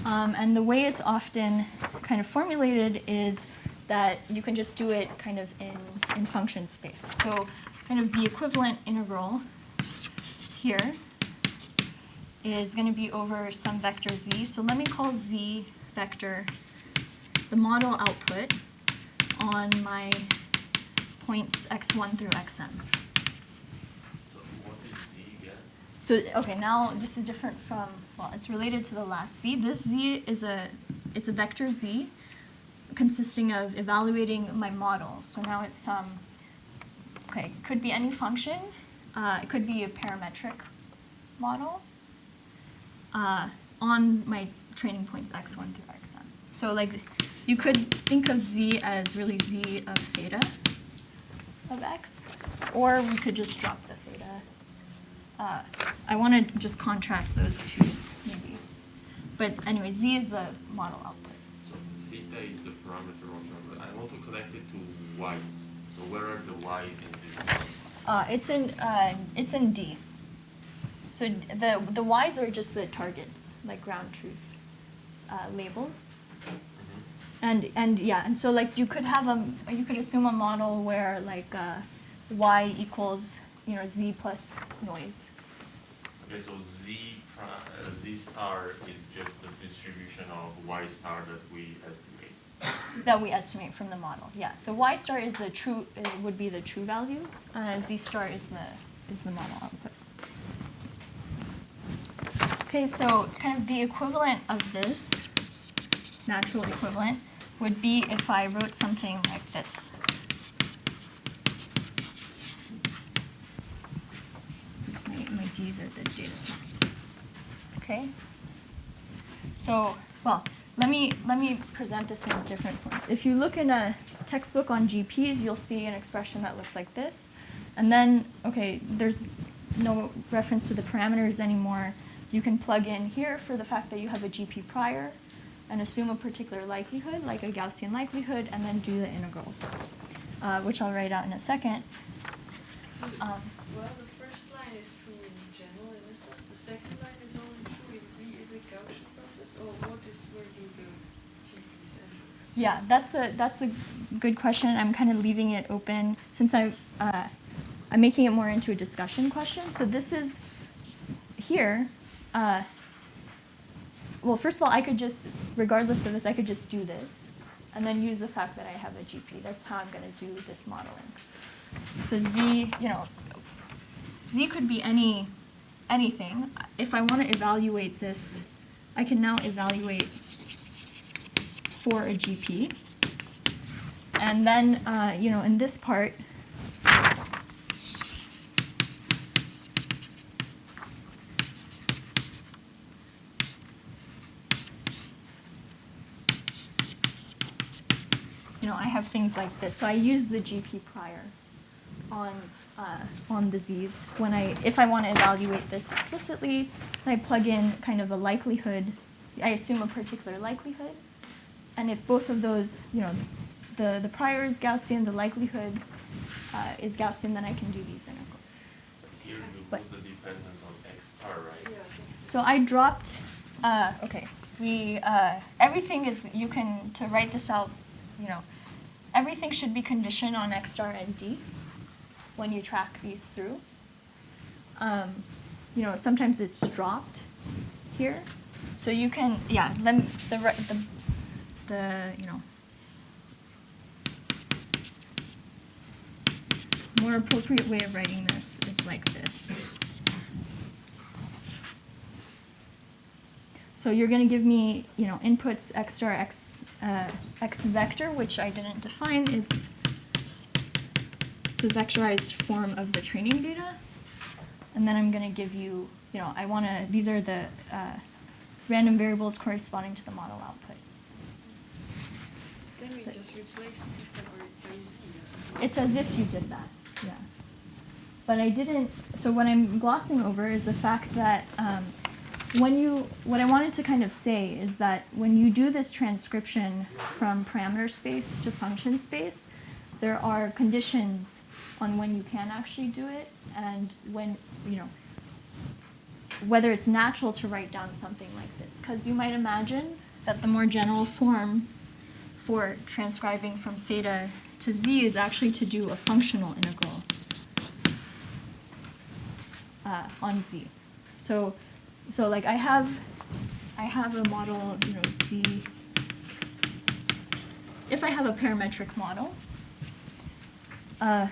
And the way it's often kind of formulated is that you can just do it kind of in function space. So kind of the equivalent integral here is going to be over some vector z. So let me call z vector the model output on my points x1 through xn. So what is z again? So, okay, now this is different from, well, it's related to the last z. This z is it's a vector z consisting of evaluating my model. So now it's, okay, it could be any function. It could be a parametric model on my training points x1 through xn. So like, you could think of z as really z of theta of x, or we could just drop the theta. I want to just contrast those two, maybe. But anyway, z is the model output. So theta is the parameter of the, I want to connect it to y's. So where are the y's in this? It's in D. So the y's are just the targets, like ground truth labels. And yeah, and so like you could assume a model where like y equals z plus noise. Okay, so z star is just the distribution of y star that we estimate. That we estimate from the model, yeah. So y star is would be the true value. Z star is the model output. Okay, so kind of the equivalent of this, natural equivalent, would be if I wrote something like this. My D's are the data set. Okay. So, well, let me present this in different forms. If you look in a textbook on GPs, you'll see an expression that looks like this. And then, okay, there's no reference to the parameters anymore. You can plug in here for the fact that you have a GP prior and assume a particular likelihood, like a Gaussian likelihood, and then do the integrals, which I'll write out in a second. So, well, the first line is true in general in a sense. The second line is only true if z is a Gaussian process, or what is where do the GPs end? Yeah, that's a good question. I'm kind of leaving it open since I'm making it more into a discussion question. So this is here. Well, first of all, I could just, regardless of this, I could just do this, and then use the fact that I have a GP. That's how I'm going to do this modeling. So z, z could be anything. If I want to evaluate this, I can now evaluate for a GP. And then, in this part, I have things like this. So I use the GP prior on the z's. If I want to evaluate this explicitly, I plug in kind of a likelihood. I assume a particular likelihood. And if both of those, the prior is Gaussian, the likelihood is Gaussian, then I can do these integrals. Here you lose the dependence on x star, right? Yeah. So I dropped, okay, everything is, to write this out, everything should be conditioned on x star and d when you track these through. Sometimes it's dropped here. So you can, more appropriate way of writing this is like this. So you're going to give me, inputs x star x vector, which I didn't define. It's a vectorized form of the training data. And then I'm going to give you, these are the random variables corresponding to the model output. Then we just replace it by z. It's as if you did that, yeah. But I didn't, so what I'm glossing over is the fact that what I wanted to kind of say is that when you do this transcription from parameter space to function space, there are conditions on when you can actually do it and when, whether it's natural to write down something like this. Because you might imagine that the more general form for transcribing from theta to z is actually to do a functional integral on z. So like I have a model, z. If I have a parametric model, I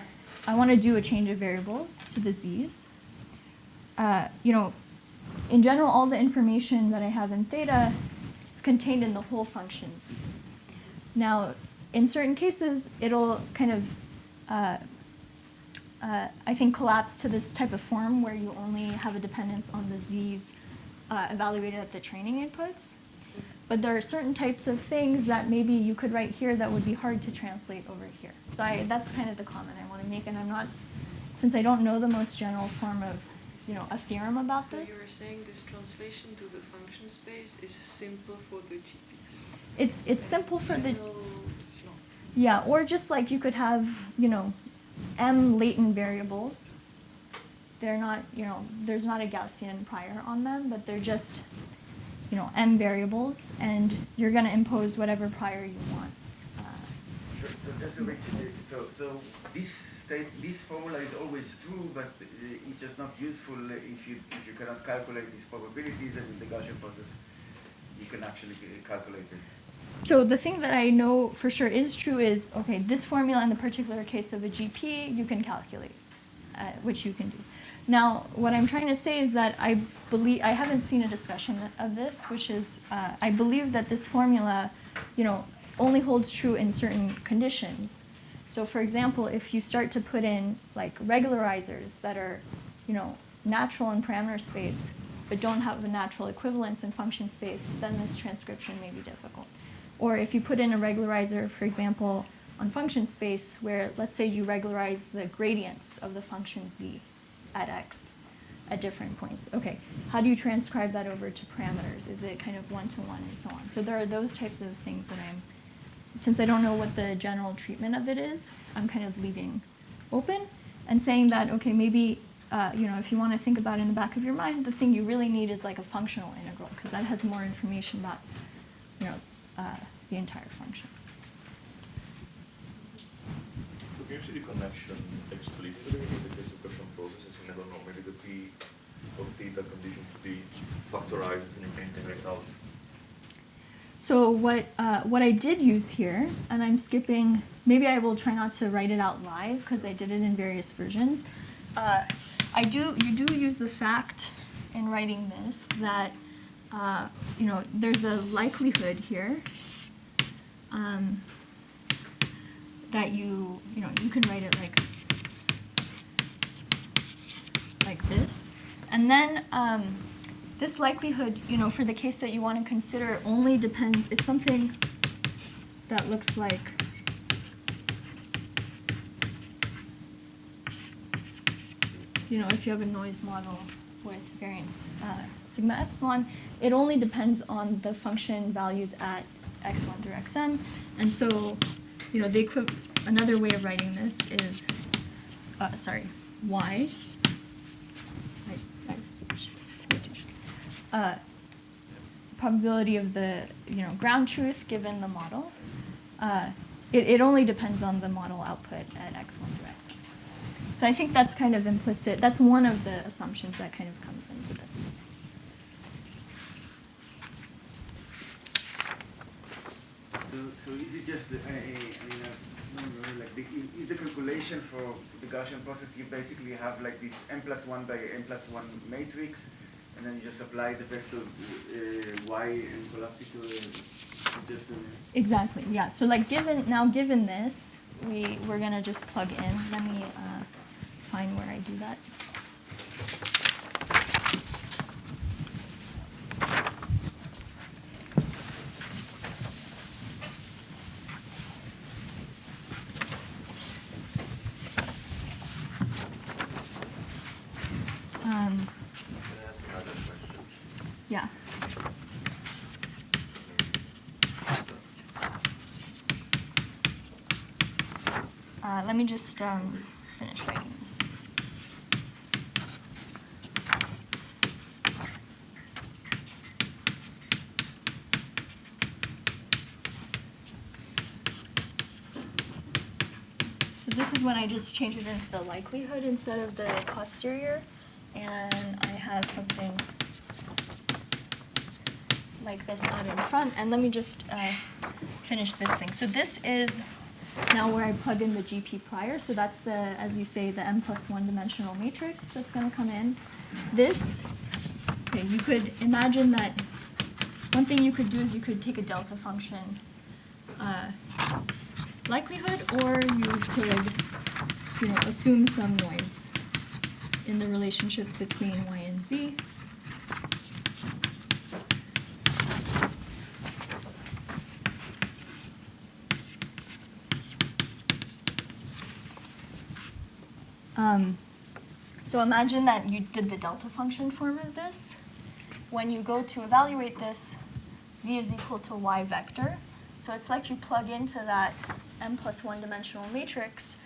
want to do a change of variables to the z's. In general, all the information that I have in theta is contained in the whole function z. Now, in certain cases, it'll kind of, I think, collapse to this type of form where you only have a dependence on the z's evaluated at the training inputs. But there are certain types of things that maybe you could write here that would be hard to translate over here. So that's kind of the comment I want to make. And I'm not, since I don't know the most general form of, a theorem about this. So you're saying this translation to the function space is simple for the GPs? It's simple for the... It's not. Yeah, or just like you could have, m latent variables. They're not, there's not a Gaussian prior on them, but they're just, m variables, and you're going to impose whatever prior you want. So just to make sure, so this formula is always true, but it's just not useful if you cannot calculate these probabilities, and in the Gaussian process you can actually calculate it. So the thing that I know for sure is true is, okay, this formula in the particular case of a GP you can calculate, which you can do. Now, what I'm trying to say is that I haven't seen a discussion of this, which is, I believe that this formula, only holds true in certain conditions. So for example, if you start to put in like regularizers that are, natural in parameter space, but don't have the natural equivalence in function space, then this transcription may be difficult. Or if you put in a regularizer, for example, on function space, where let's say you regularize the gradients of the function z at x at different points. Okay, how do you transcribe that over to parameters? Is it kind of one-to-one and so on? So there are those types of things that since I don't know what the general treatment of it is, I'm kind of leaving open and saying that, okay, maybe, if you want to think about it in the back of your mind, the thing you really need is like a functional integral, because that has more information about, the entire function. So can you see the connection explicitly in the case of Gaussian processes? And I don't know, maybe the P of theta condition to be factorized and you can integrate out. So what I did use here, and I'm skipping, maybe I will try not to write it out live because I did it in various versions. You do use the fact in writing this that there's a likelihood here that you can write it like this, and then this likelihood, for the case that you want to consider, only depends. It's something that looks like if you have a noise model with variance sigma epsilon, it only depends on the function values at x1 through xn. And so, another way of writing this is, y. I switched quotation. Probability of the ground truth given the model. It only depends on the model output at x1 through xn. So I think that's kind of implicit. That's one of the assumptions that kind of comes into this. So is it just, in the calculation for the Gaussian process, you basically have like this m+1 by m+1 matrix, and then you just apply the vector y and collapse it to just a... Exactly, yeah. So like given this, we're gonna just plug in. Let me find where I do that. Can I ask another question? Yeah. Let me just finish writing this. So this is when I just change it into the likelihood instead of the posterior, and I have something like this out in front. And let me just finish this thing. So this is now where I plug in the GP prior. So that's the, as you say, the m+1 dimensional matrix that's going to come in. This, okay, you could imagine that one thing you could do is you could take a delta function likelihood, or you could, assume some noise in the relationship between y and z. So imagine that you did the delta function form of this. When you go to evaluate this, z is equal to y vector. So it's like you plug into that m+1 dimensional matrix,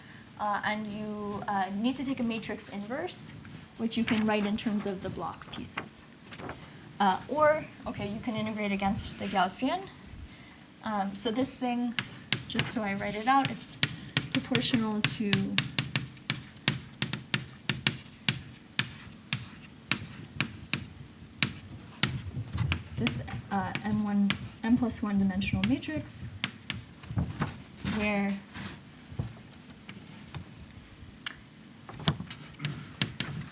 and you need to take a matrix inverse, which you can write in terms of the block pieces. Or, you can integrate against the Gaussian. So this thing, just so I write it out, it's proportional to this m+1 dimensional matrix, where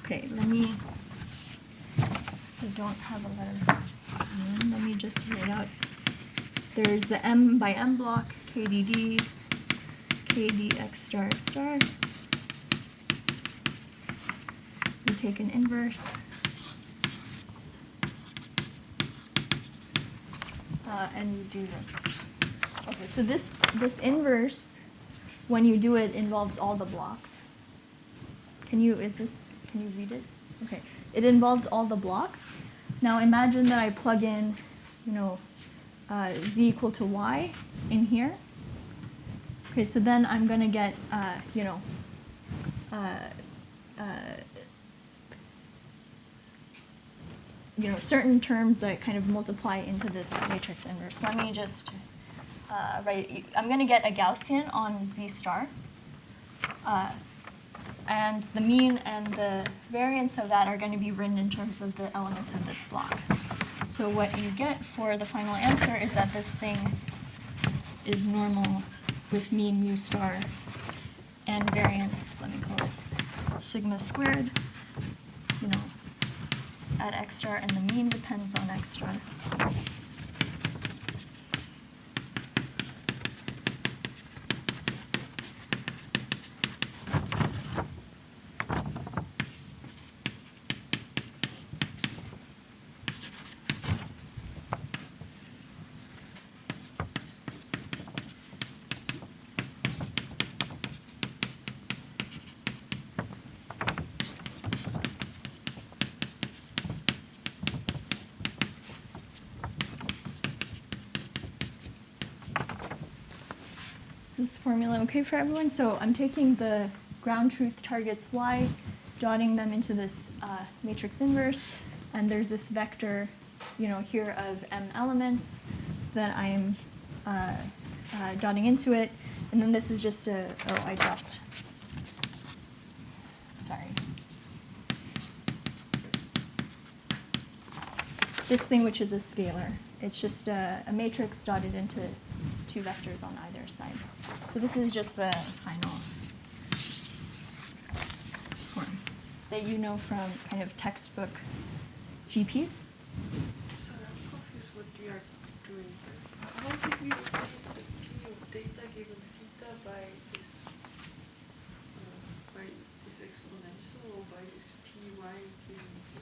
I don't have a lot of room. Let me just write out. There's the m by m block, kdd, kdx star x star. We take an inverse. And you do this. Okay, so this inverse, when you do it, involves all the blocks. Can you read it? Okay, it involves all the blocks. Now imagine that I plug in, z equal to y in here. Okay, so then I'm going to get, certain terms that kind of multiply into this matrix inverse. Let me just write. I'm going to get a Gaussian on z star. And the mean and the variance of that are going to be written in terms of the elements of this block. So what you get for the final answer is that this thing is normal with mean mu star and variance, let me call it sigma squared, at x star, and the mean depends on x star. this formula okay for everyone? So I'm taking the ground truth targets y, dotting them into this matrix inverse, and there's this vector, here of m elements that I'm dotting into it, and then this is just I dropped. Sorry. This thing, which is a scalar. It's just a matrix dotted into two vectors on either side. So this is just the final form that you know from kind of textbook GPs. So I'm confused what we are doing here. How did we replace the P of data given theta by this exponential or by this Py given z?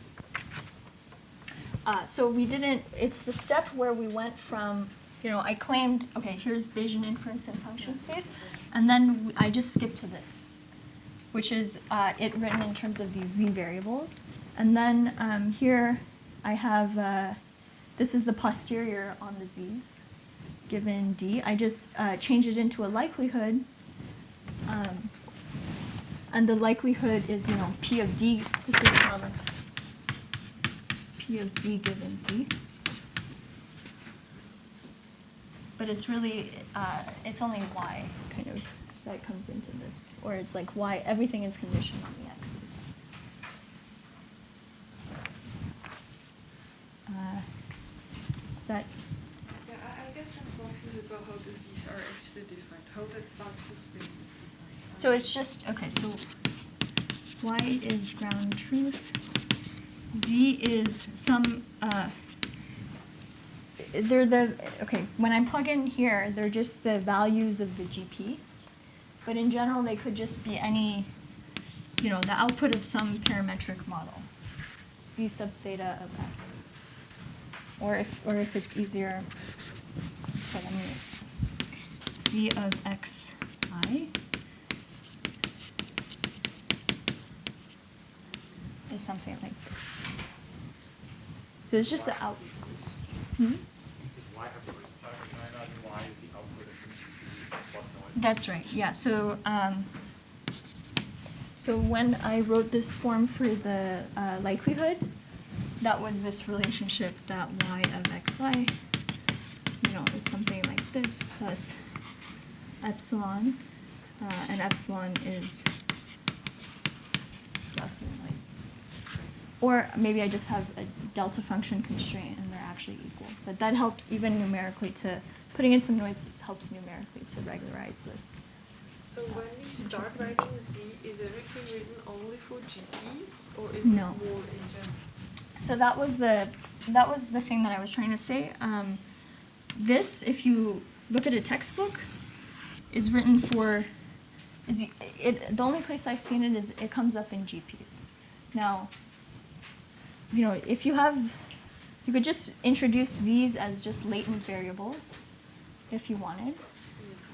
So we didn't, it's the step where we went from, I claimed, okay, here's Bayesian inference in function space, and then I just skipped to this, which is it written in terms of these z variables. And then here I have, this is the posterior on the z's given d. I just change it into a likelihood, and the likelihood is, P of d. This is from P of d given z. But it's really, it's only y kind of that comes into this. Or it's like y, everything is conditioned on the x's. Is that? Yeah, I guess I'm confused about how the z's are actually different. How that function space is different. So it's just, okay, so y is ground truth. Z is some, okay, when I plug in here, they're just the values of the GP. But in general, they could just be any, the output of some parametric model, Z sub theta of x. Or if it's easier, Z of xi is something like this. So it's just the out. Hmm? That's right. Yeah. So so when I wrote this form for the likelihood, that was this relationship that y of xi, is something like this plus epsilon, and epsilon is Gaussian noise. Or maybe I just have a delta function constraint and they're actually equal. But that helps even numerically putting in some noise helps numerically to regularize this. So when we start writing z, is everything written only for GPs or is No. it more in general? So that was the thing that I was trying to say. This, if you look at a textbook, is written for, the only place I've seen it is it comes up in GPs. Now, if you could just introduce these as just latent variables, if you wanted,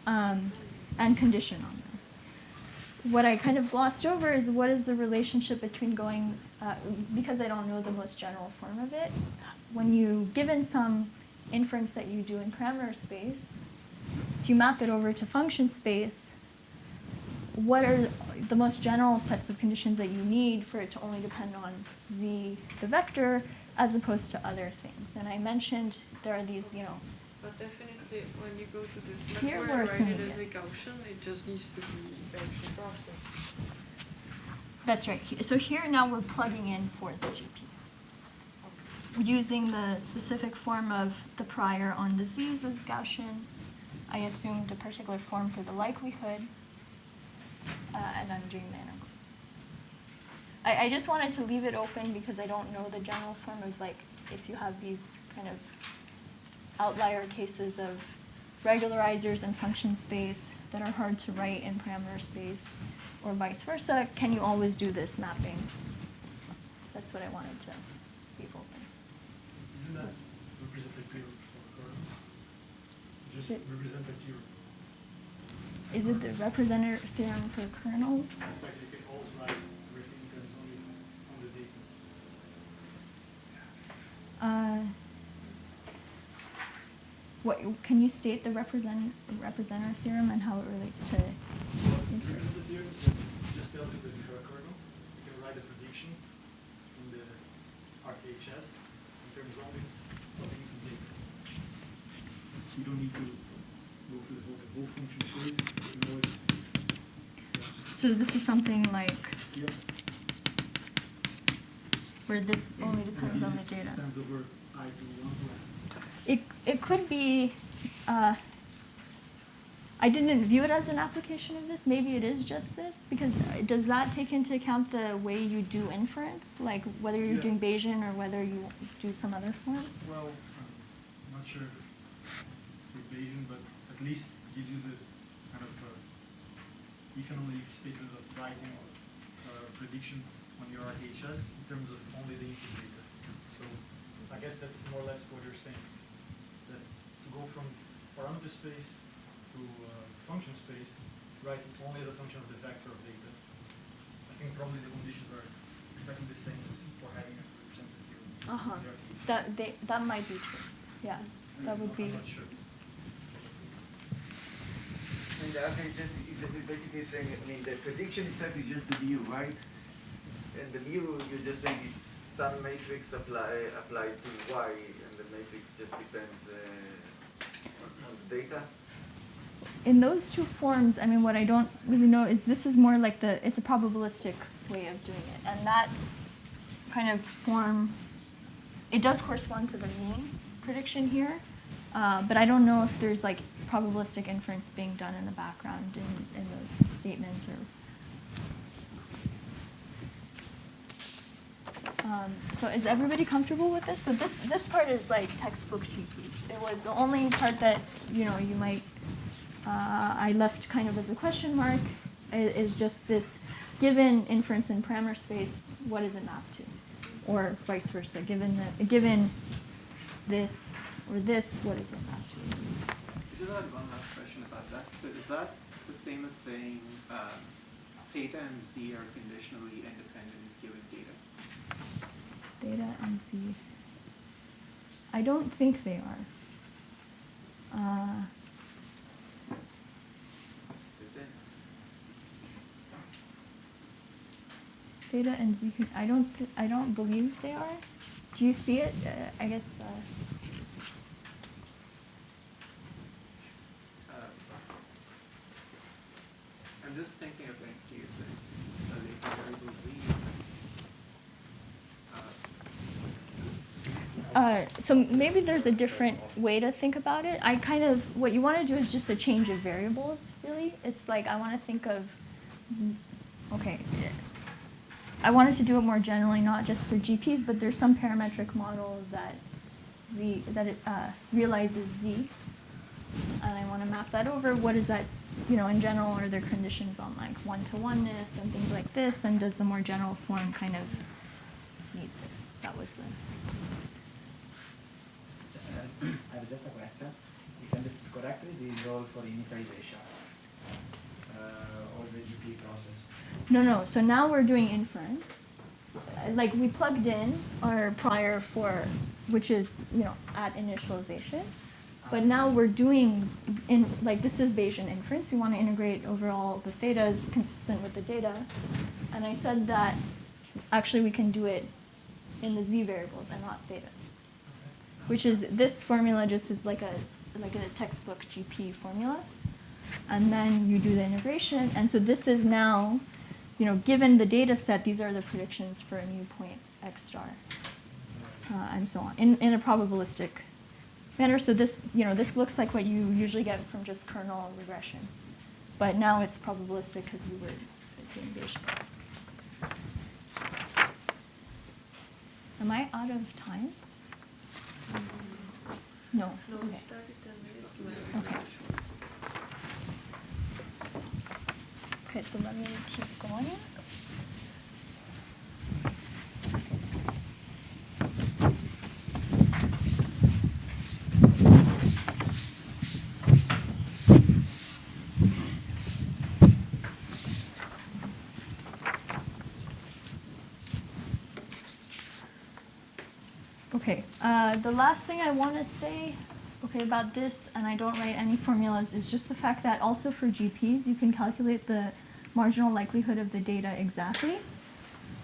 and condition on them. What I kind of glossed over is what is the relationship between going, because I don't know the most general form of it, when you given some inference that you do in parameter space, if you map it over to function space, what are the most general sets of conditions that you need for it to only depend on z, the vector, as opposed to other things? And I mentioned there are these, But definitely when you go to this Here method, we're write assuming it as it. a Gaussian, it just needs to be Gaussian process. That's right. So here now we're plugging in for the GP. Using the specific form of the prior on the z's as Gaussian, I assumed a particular form for the likelihood, and I'm doing the integrals. I just wanted to leave it open because I don't know the general form of, like, if you have these kind of outlier cases of regularizers in function space that are hard to write in parameter space, or vice versa, can you always do this mapping? That's what I wanted to leave open. Isn't that representative for the kernel? Just represent the theorem. Is it the representative theorem for kernels? In fact, you can also write everything that is only on the data. can you state the representer theorem and how it relates to inference? The theorem is that just dealt with the kernel. You can write a prediction in the RKHS in terms only of the input data. You don't need to go through the whole function space. You know it. Yeah. So this is something like Yeah. where this only depends on the data. Depends over I to 1 to It could be, I didn't view it as an application of this. Maybe it is just this, because does that take into account the way you do inference, like whether you're Yeah. doing Bayesian or whether you do some other form? Well, I'm not sure if it's Bayesian, but at least gives you the kind of, you can only statement of writing prediction on your RHS in terms of only the input data. So I guess that's more or less what you're saying. That to go from parameter space to function space, writing only the function of the vector of data. I think probably the conditions are exactly the same as for having a representative theorem. That might be true. Yeah, that would be. I'm not sure. And the RHS is basically saying, I mean, the prediction itself is just the mu, right? And the mu, you're just saying it's some matrix applied to y, and the matrix just depends on the data. In those two forms, I mean, what I don't really know is this is more like it's a probabilistic way of doing it. And that kind of form, it does correspond to the mean prediction here. But I don't know if there's like probabilistic inference being done in the background in those statements or. So is everybody comfortable with this? So this part is like textbook GPs. It was the only part that you might I left kind of as a question mark is just this given inference in parameter space, what is it mapped to, or vice versa. Given this or this, what is it mapped to? I just had one last question about that. So is that the same as saying theta and z are conditionally independent given data? Theta and z. I don't think they are. Theta and z. I don't believe they are. Do you see it? I guess. I'm just thinking of using a latent variable z. So maybe there's a different way to think about it. What you want to do is just a change of variables, really. It's like I want to think of, okay, I wanted to do it more generally, not just for GPs, but there's some parametric model that realizes z, and I want to map that over. What is that, in general, are there conditions on like one-to-oneness and things like this, and does the more general form kind of need this? That was the... I have just a question. If I understood correctly, this is all for initialization or the GP process. No. So now we're doing inference. Like we plugged in our prior for, which is at initialization, but now we're doing this is Bayesian inference. We want to integrate overall the thetas consistent with the data, and I said that actually we can do it in the z variables and not thetas. Which is, this formula just is like a textbook GP formula. And then you do the integration. And so this is now, given the data set, these are the predictions for a mu point x star, and so on, in a probabilistic manner. So this, this looks like what you usually get from just kernel regression. But now it's probabilistic because you were doing Bayesian. Am I out of time? No. No, Okay. we started 10 minutes later. Okay. Okay, so let me keep going. Okay, the last thing I want to say okay, about this, and I don't write any formulas, is just the fact that also for GPs, you can calculate the marginal likelihood of the data exactly.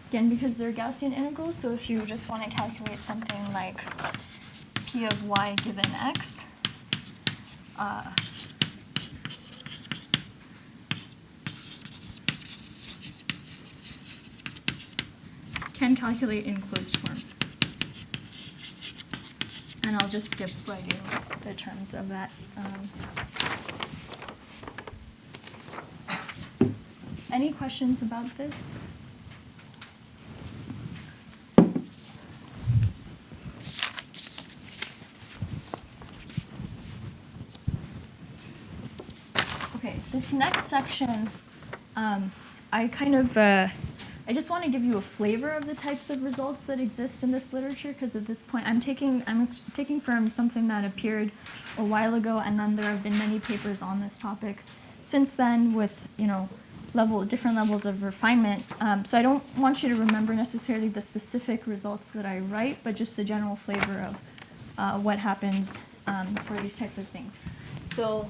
Again, because they're Gaussian integrals, so if you just want to calculate something like P of y given x, can calculate in closed form. And I'll just skip writing the terms of that. Any questions about this? Okay, this next section, I kind of, I just want to give you a flavor of the types of results that exist in this literature, because at this point I'm taking from something that appeared a while ago, and then there have been many papers on this topic since then with, you know, different levels of refinement. So I don't want you to remember necessarily the specific results that I write, but just the general flavor of what happens for these types of things. So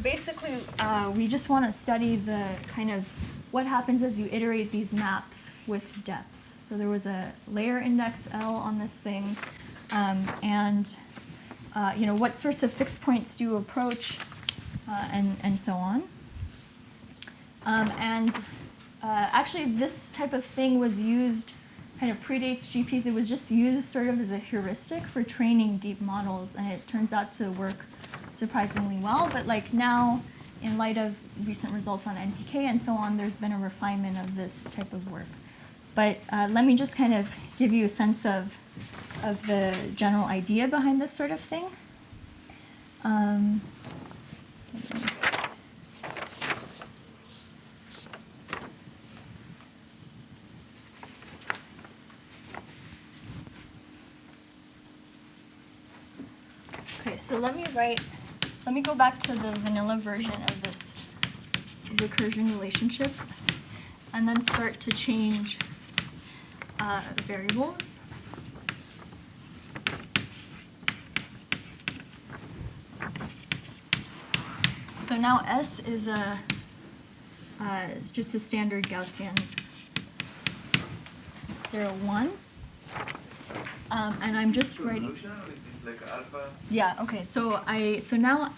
basically, we just want to study the kind of what happens as you iterate these maps with depth. So there was a layer index L on this thing, and you know, what sorts of fixed points do you approach, and so on. Actually, this type of thing was used, kind of predates GPs. It was just used sort of as a heuristic for training deep models, and it turns out to work surprisingly well. But like now, in light of recent results on NTK and so on, there's been a refinement of this type of work. But let me just kind of give you a sense of the general idea behind this sort of thing. Okay, so let me go back to the vanilla version of this recursion relationship, and then start to change variables. So now S is it's just a standard Gaussian 0, 1. And I'm just writing. Is this like alpha? Yeah. Okay. So now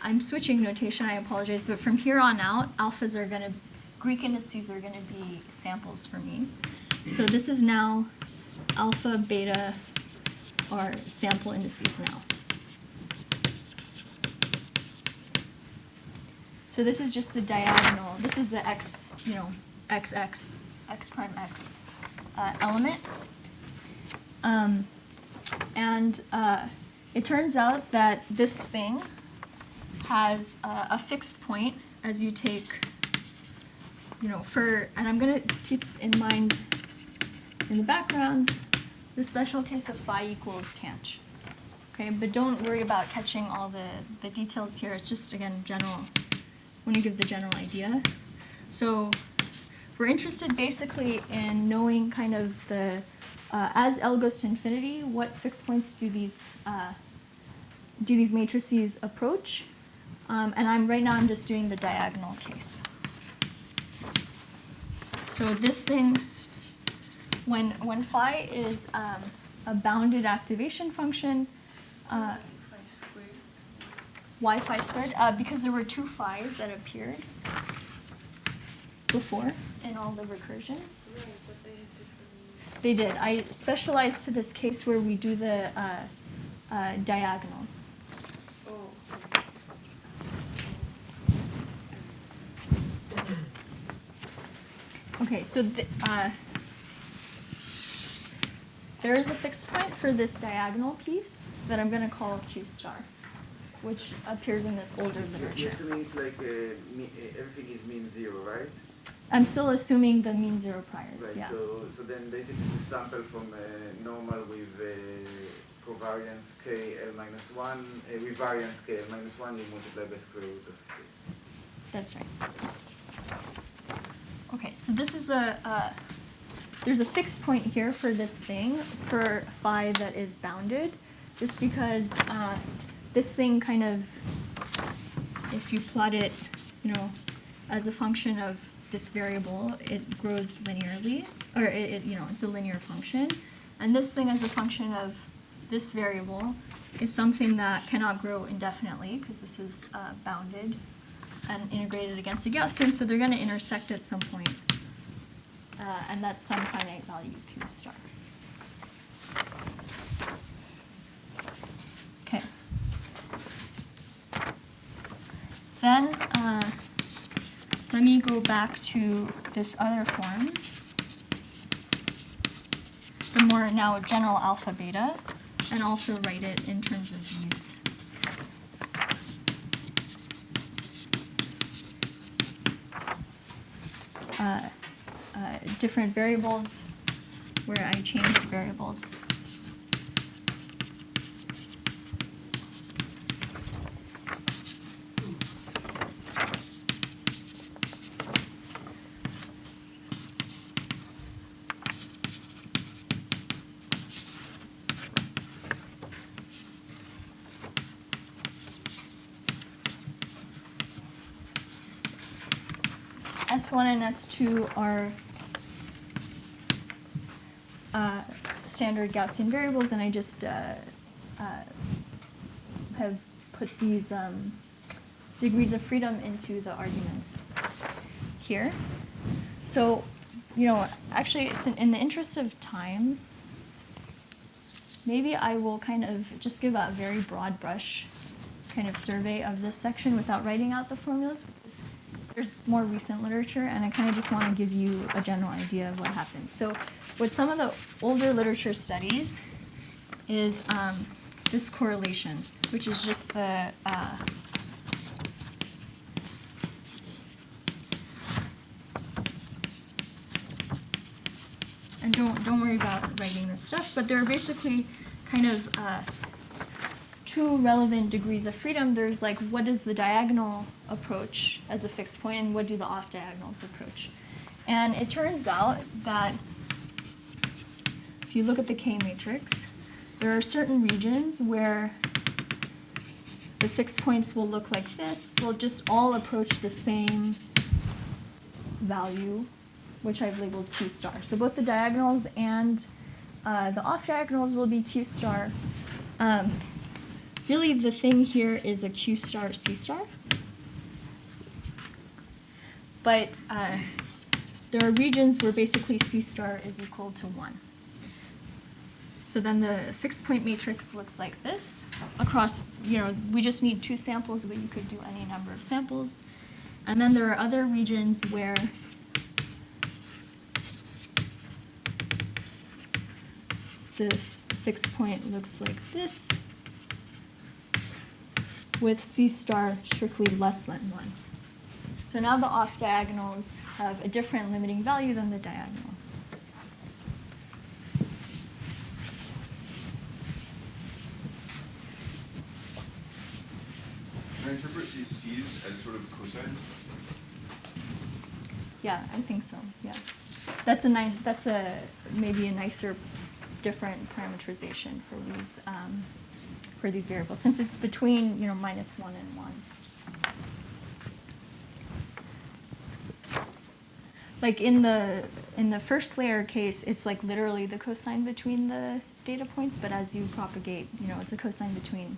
I'm switching notation. I apologize, but from here on out, alphas are going to, Greek indices are going to be samples for me. So this is now alpha, beta are sample indices now. So this is just the diagonal. This is the x, you know, x prime x element. It turns out that this thing has a fixed point as you take, you know, and I'm going to keep in mind in the background the special case of phi equals tanh. Okay, but don't worry about catching all the details here. It's just, again, general. I want to give the general idea. So we're interested basically in knowing kind of the, as L goes to infinity, what fixed points do these matrices approach? And right now I'm just doing the diagonal case. So this thing, when phi is a bounded activation function, y phi squared, because there were two phi's that appeared before in all the recursions. Right, but they had different. They did. I specialized to this case where we do the diagonals. Oh. Okay, so there is a fixed point for this diagonal piece that I'm going to call Q star, which appears in this older You're literature. assuming it's like everything is mean 0, right? I'm still assuming the mean zero priors, Right, yeah. so then basically you sample from normal with covariance k L minus 1, with variance k L minus 1, you multiply by square root of k. That's right. Okay, so this is the, there's a fixed point here for this thing, for phi that is bounded, just because this thing kind of, if you plot it, you know, as a function of this variable, it grows linearly, or you know, it's a linear function. And this thing as a function of this variable is something that cannot grow indefinitely, because this is bounded and integrated against a Gaussian, so they're going to intersect at some point. And that's some finite value Q star. Okay. Then let me go back to this other form, the more now general alpha beta, and also write it in terms of these. Different variables where I change variables. S1 and S2 are standard Gaussian variables, and I just have put these degrees of freedom into the arguments here. So, you know, actually, in the interest of time, maybe I will kind of just give a very broad brush kind of survey of this section without writing out the formulas. There's more recent literature, and I kind of just want to give you a general idea of what happens. So what some of the older literature studies is this correlation, which is just the and don't worry about writing this stuff, but there are basically kind of two relevant degrees of freedom. There's like, what is the diagonal approach as a fixed point, and what do the off diagonals approach? And it turns out that if you look at the K matrix, there are certain regions where the fixed points will look like this. They'll just all approach the same value, which I've labeled Q star. So both the diagonals and the off diagonals will be Q star. Really, the thing here is a Q star C star. But there are regions where basically C star is equal to 1. So then the fixed point matrix looks like this. Across, you know, we just need 2 samples, but you could do any number of samples. And then there are other regions where the fixed point looks like this, with C star strictly less than 1. So now the off diagonals have a different limiting value than the diagonals. Can I interpret these C's as sort of cosines? Yeah, I think so. Yeah, that's a nice. That's maybe a nicer, different parameterization for these variables, since it's between, you know, -1 and 1. Like in the first layer case, it's like literally the cosine between the data points, but as you propagate, you know, it's a cosine between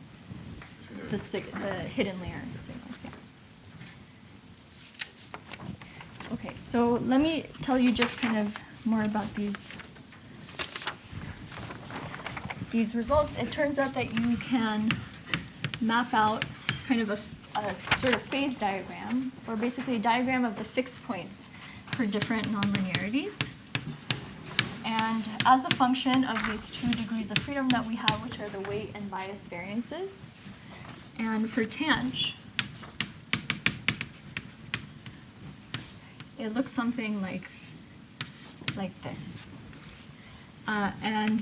the hidden layer signals. Yeah. Okay, so let me tell you just kind of more about these results. It turns out that you can map out kind of a sort of phase diagram, or basically a diagram of the fixed points for different nonlinearities. And as a function of these 2 degrees of freedom that we have, which are the weight and bias variances, and for tanh, it looks something like this. And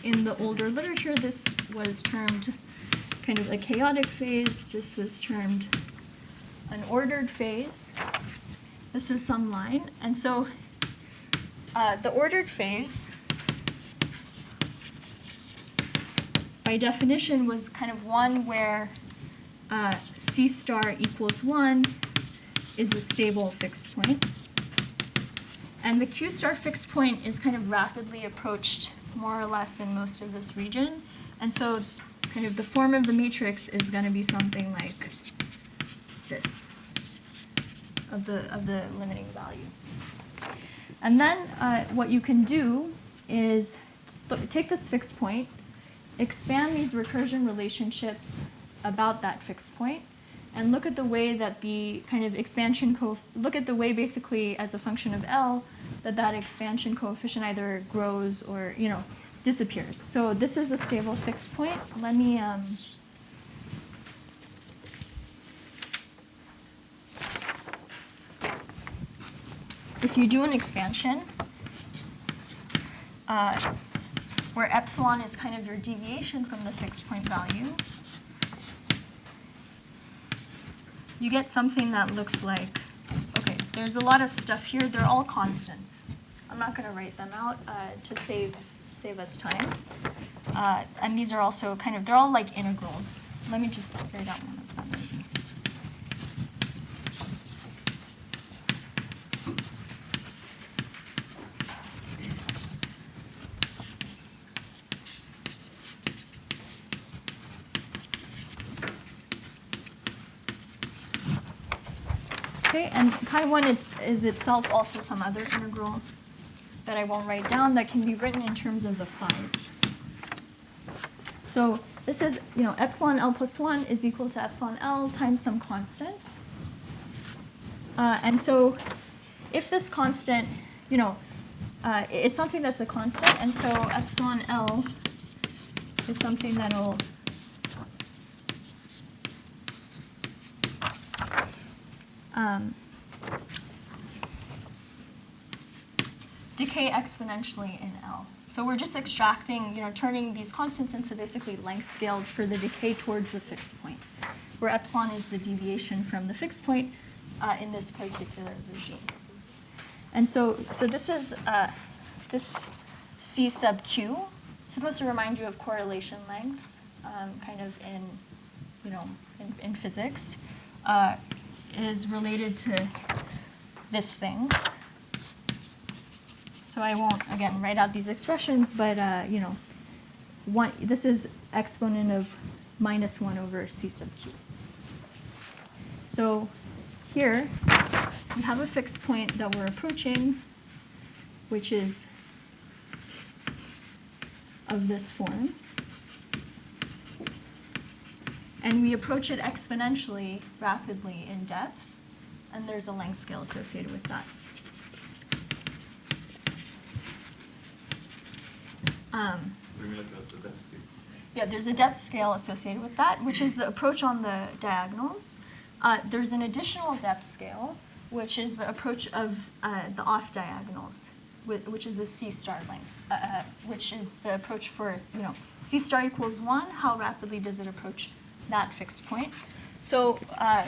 in the older literature, this was termed kind of a chaotic phase. This was termed an ordered phase. This is some line. And so the ordered phase, by definition, was kind of one where C star equals 1 is a stable fixed point. And the Q star fixed point is kind of rapidly approached more or less in most of this region. And so kind of the form of the matrix is going to be something like this, of the limiting value. And then what you can do is take this fixed point, expand these recursion relationships about that fixed point, and look at the way that the kind of expansion look at the way basically as a function of L that expansion coefficient either grows or, you know, disappears. So this is a stable fixed point. Let me if you do an expansion where epsilon is kind of your deviation from the fixed point value, you get something that looks like, okay, there's a lot of stuff here. They're all constants. I'm not going to write them out to save us time. And these are also kind of, they're all like integrals. Let me just write out one of them. Okay, and chi1 is itself also some other integral that I won't write down that can be written in terms of the phi's. So this is, you know, epsilon L plus 1 is equal to epsilon L times some constants. And so if this constant, you know, it's something that's a constant, and so epsilon L is something that'll decay exponentially in L. So we're just extracting, you know, turning these constants into basically length scales for the decay towards the fixed point, where epsilon is the deviation from the fixed point in this particular regime. And so this is this C sub Q. It's supposed to remind you of correlation lengths, kind of in, you know, in physics, is related to this thing. So I won't, again, write out these expressions, but, you know, this is exponent of minus 1 over C sub Q. So here, we have a fixed point that we're approaching, which is of this form. And we approach it exponentially rapidly in depth, and there's a length scale associated with that. The depth scale? Yeah, there's a depth scale associated with that, which is the approach on the diagonals. There's an additional depth scale, which is the approach of the off diagonals, which is the C star length, which is the approach for, you know, C star equals 1, how rapidly does it approach that fixed point? So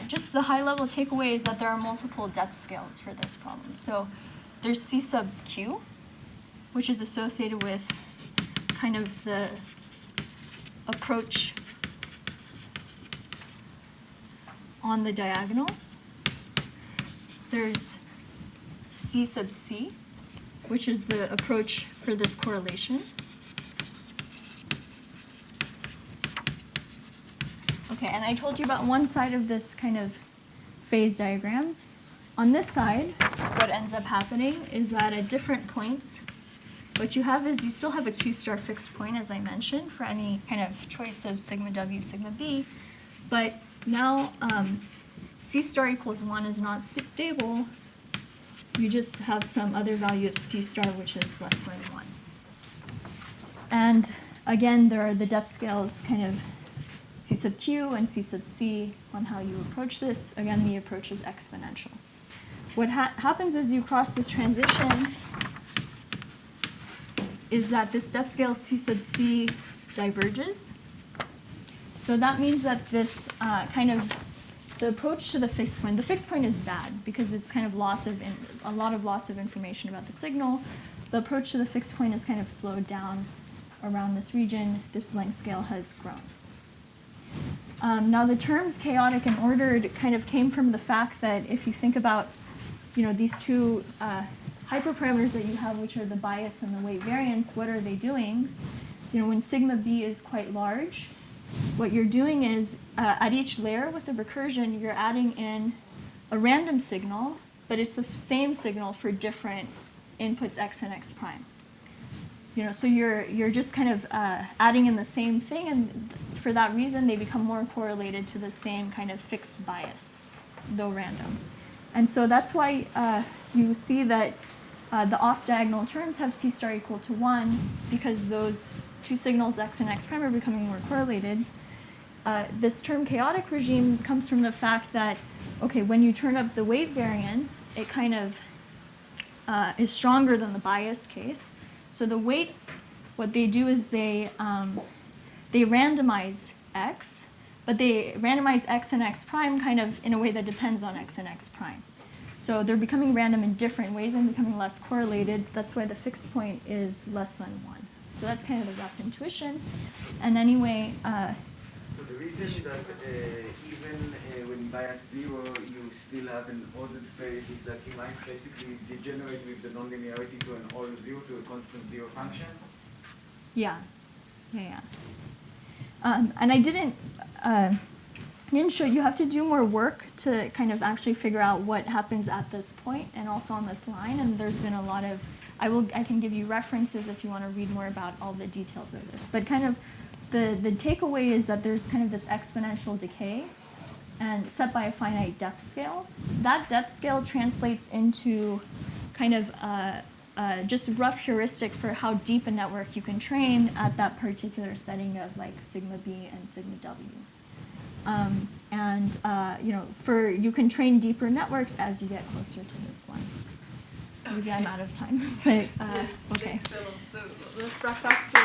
just the high level takeaway is that there are multiple depth scales for this problem. So there's C sub Q, which is associated with kind of the approach on the diagonal. There's C sub C, which is the approach for this correlation. Okay, and I told you about one side of this kind of phase diagram. On this side, what ends up happening is that at different points, what you have is you still have a Q star fixed point, as I mentioned, for any kind of choice of sigma W, sigma B. But now C star equals 1 is not stable. You just have some other value of C star, which is less than 1. And again, there are the depth scales kind of C sub Q and C sub C on how you approach this. Again, the approach is exponential. what happens as you cross this transition is that this depth scale C sub C diverges. So that means that this the approach to the fixed point is bad because it's kind of a lot of loss of information about the signal. The approach to the fixed point is kind of slowed down around this region. This length scale has grown. Now the terms chaotic and ordered kind of came from the fact that if you think about, these two hyperparameters that you have, which are the bias and the weight variance, what are they doing? When sigma b is quite large, what you're doing is at each layer with the recursion, you're adding in a random signal, but it's the same signal for different inputs x and x prime. So you're just kind of adding in the same thing, and for that reason, they become more correlated to the same kind of fixed bias, though random. And so that's why you see that the off-diagonal terms have C star equal to 1, because those two signals, x and x prime, are becoming more correlated. This term chaotic regime comes from the fact that, okay, when you turn up the weight variance, it kind of is stronger than the bias case. So the weights, what they do is they randomize x, but they randomize x and x prime kind of in a way that depends on x and x prime. So they're becoming random in different ways and becoming less correlated. That's why the fixed point is less than 1. So that's kind of the rough intuition. And anyway, so the reason that even when bias 0, you still have an ordered phase is that you might basically degenerate with the nonlinearity to an all 0 to a constant 0 function? Yeah. And I didn't show you have to do more work to kind of actually figure out what happens at this point and also on this line. And there's been a lot of, I can give you references if you want to read more about all the details of this. But kind of the takeaway is that there's kind of this exponential decay and set by a finite depth scale. That depth scale translates into kind of just rough heuristic for how deep a network you can train at that particular setting of like sigma b and sigma w. You can train deeper networks as you get closer to this line. Maybe I'm out of time, but Yes, okay. excellent. So let's wrap up. So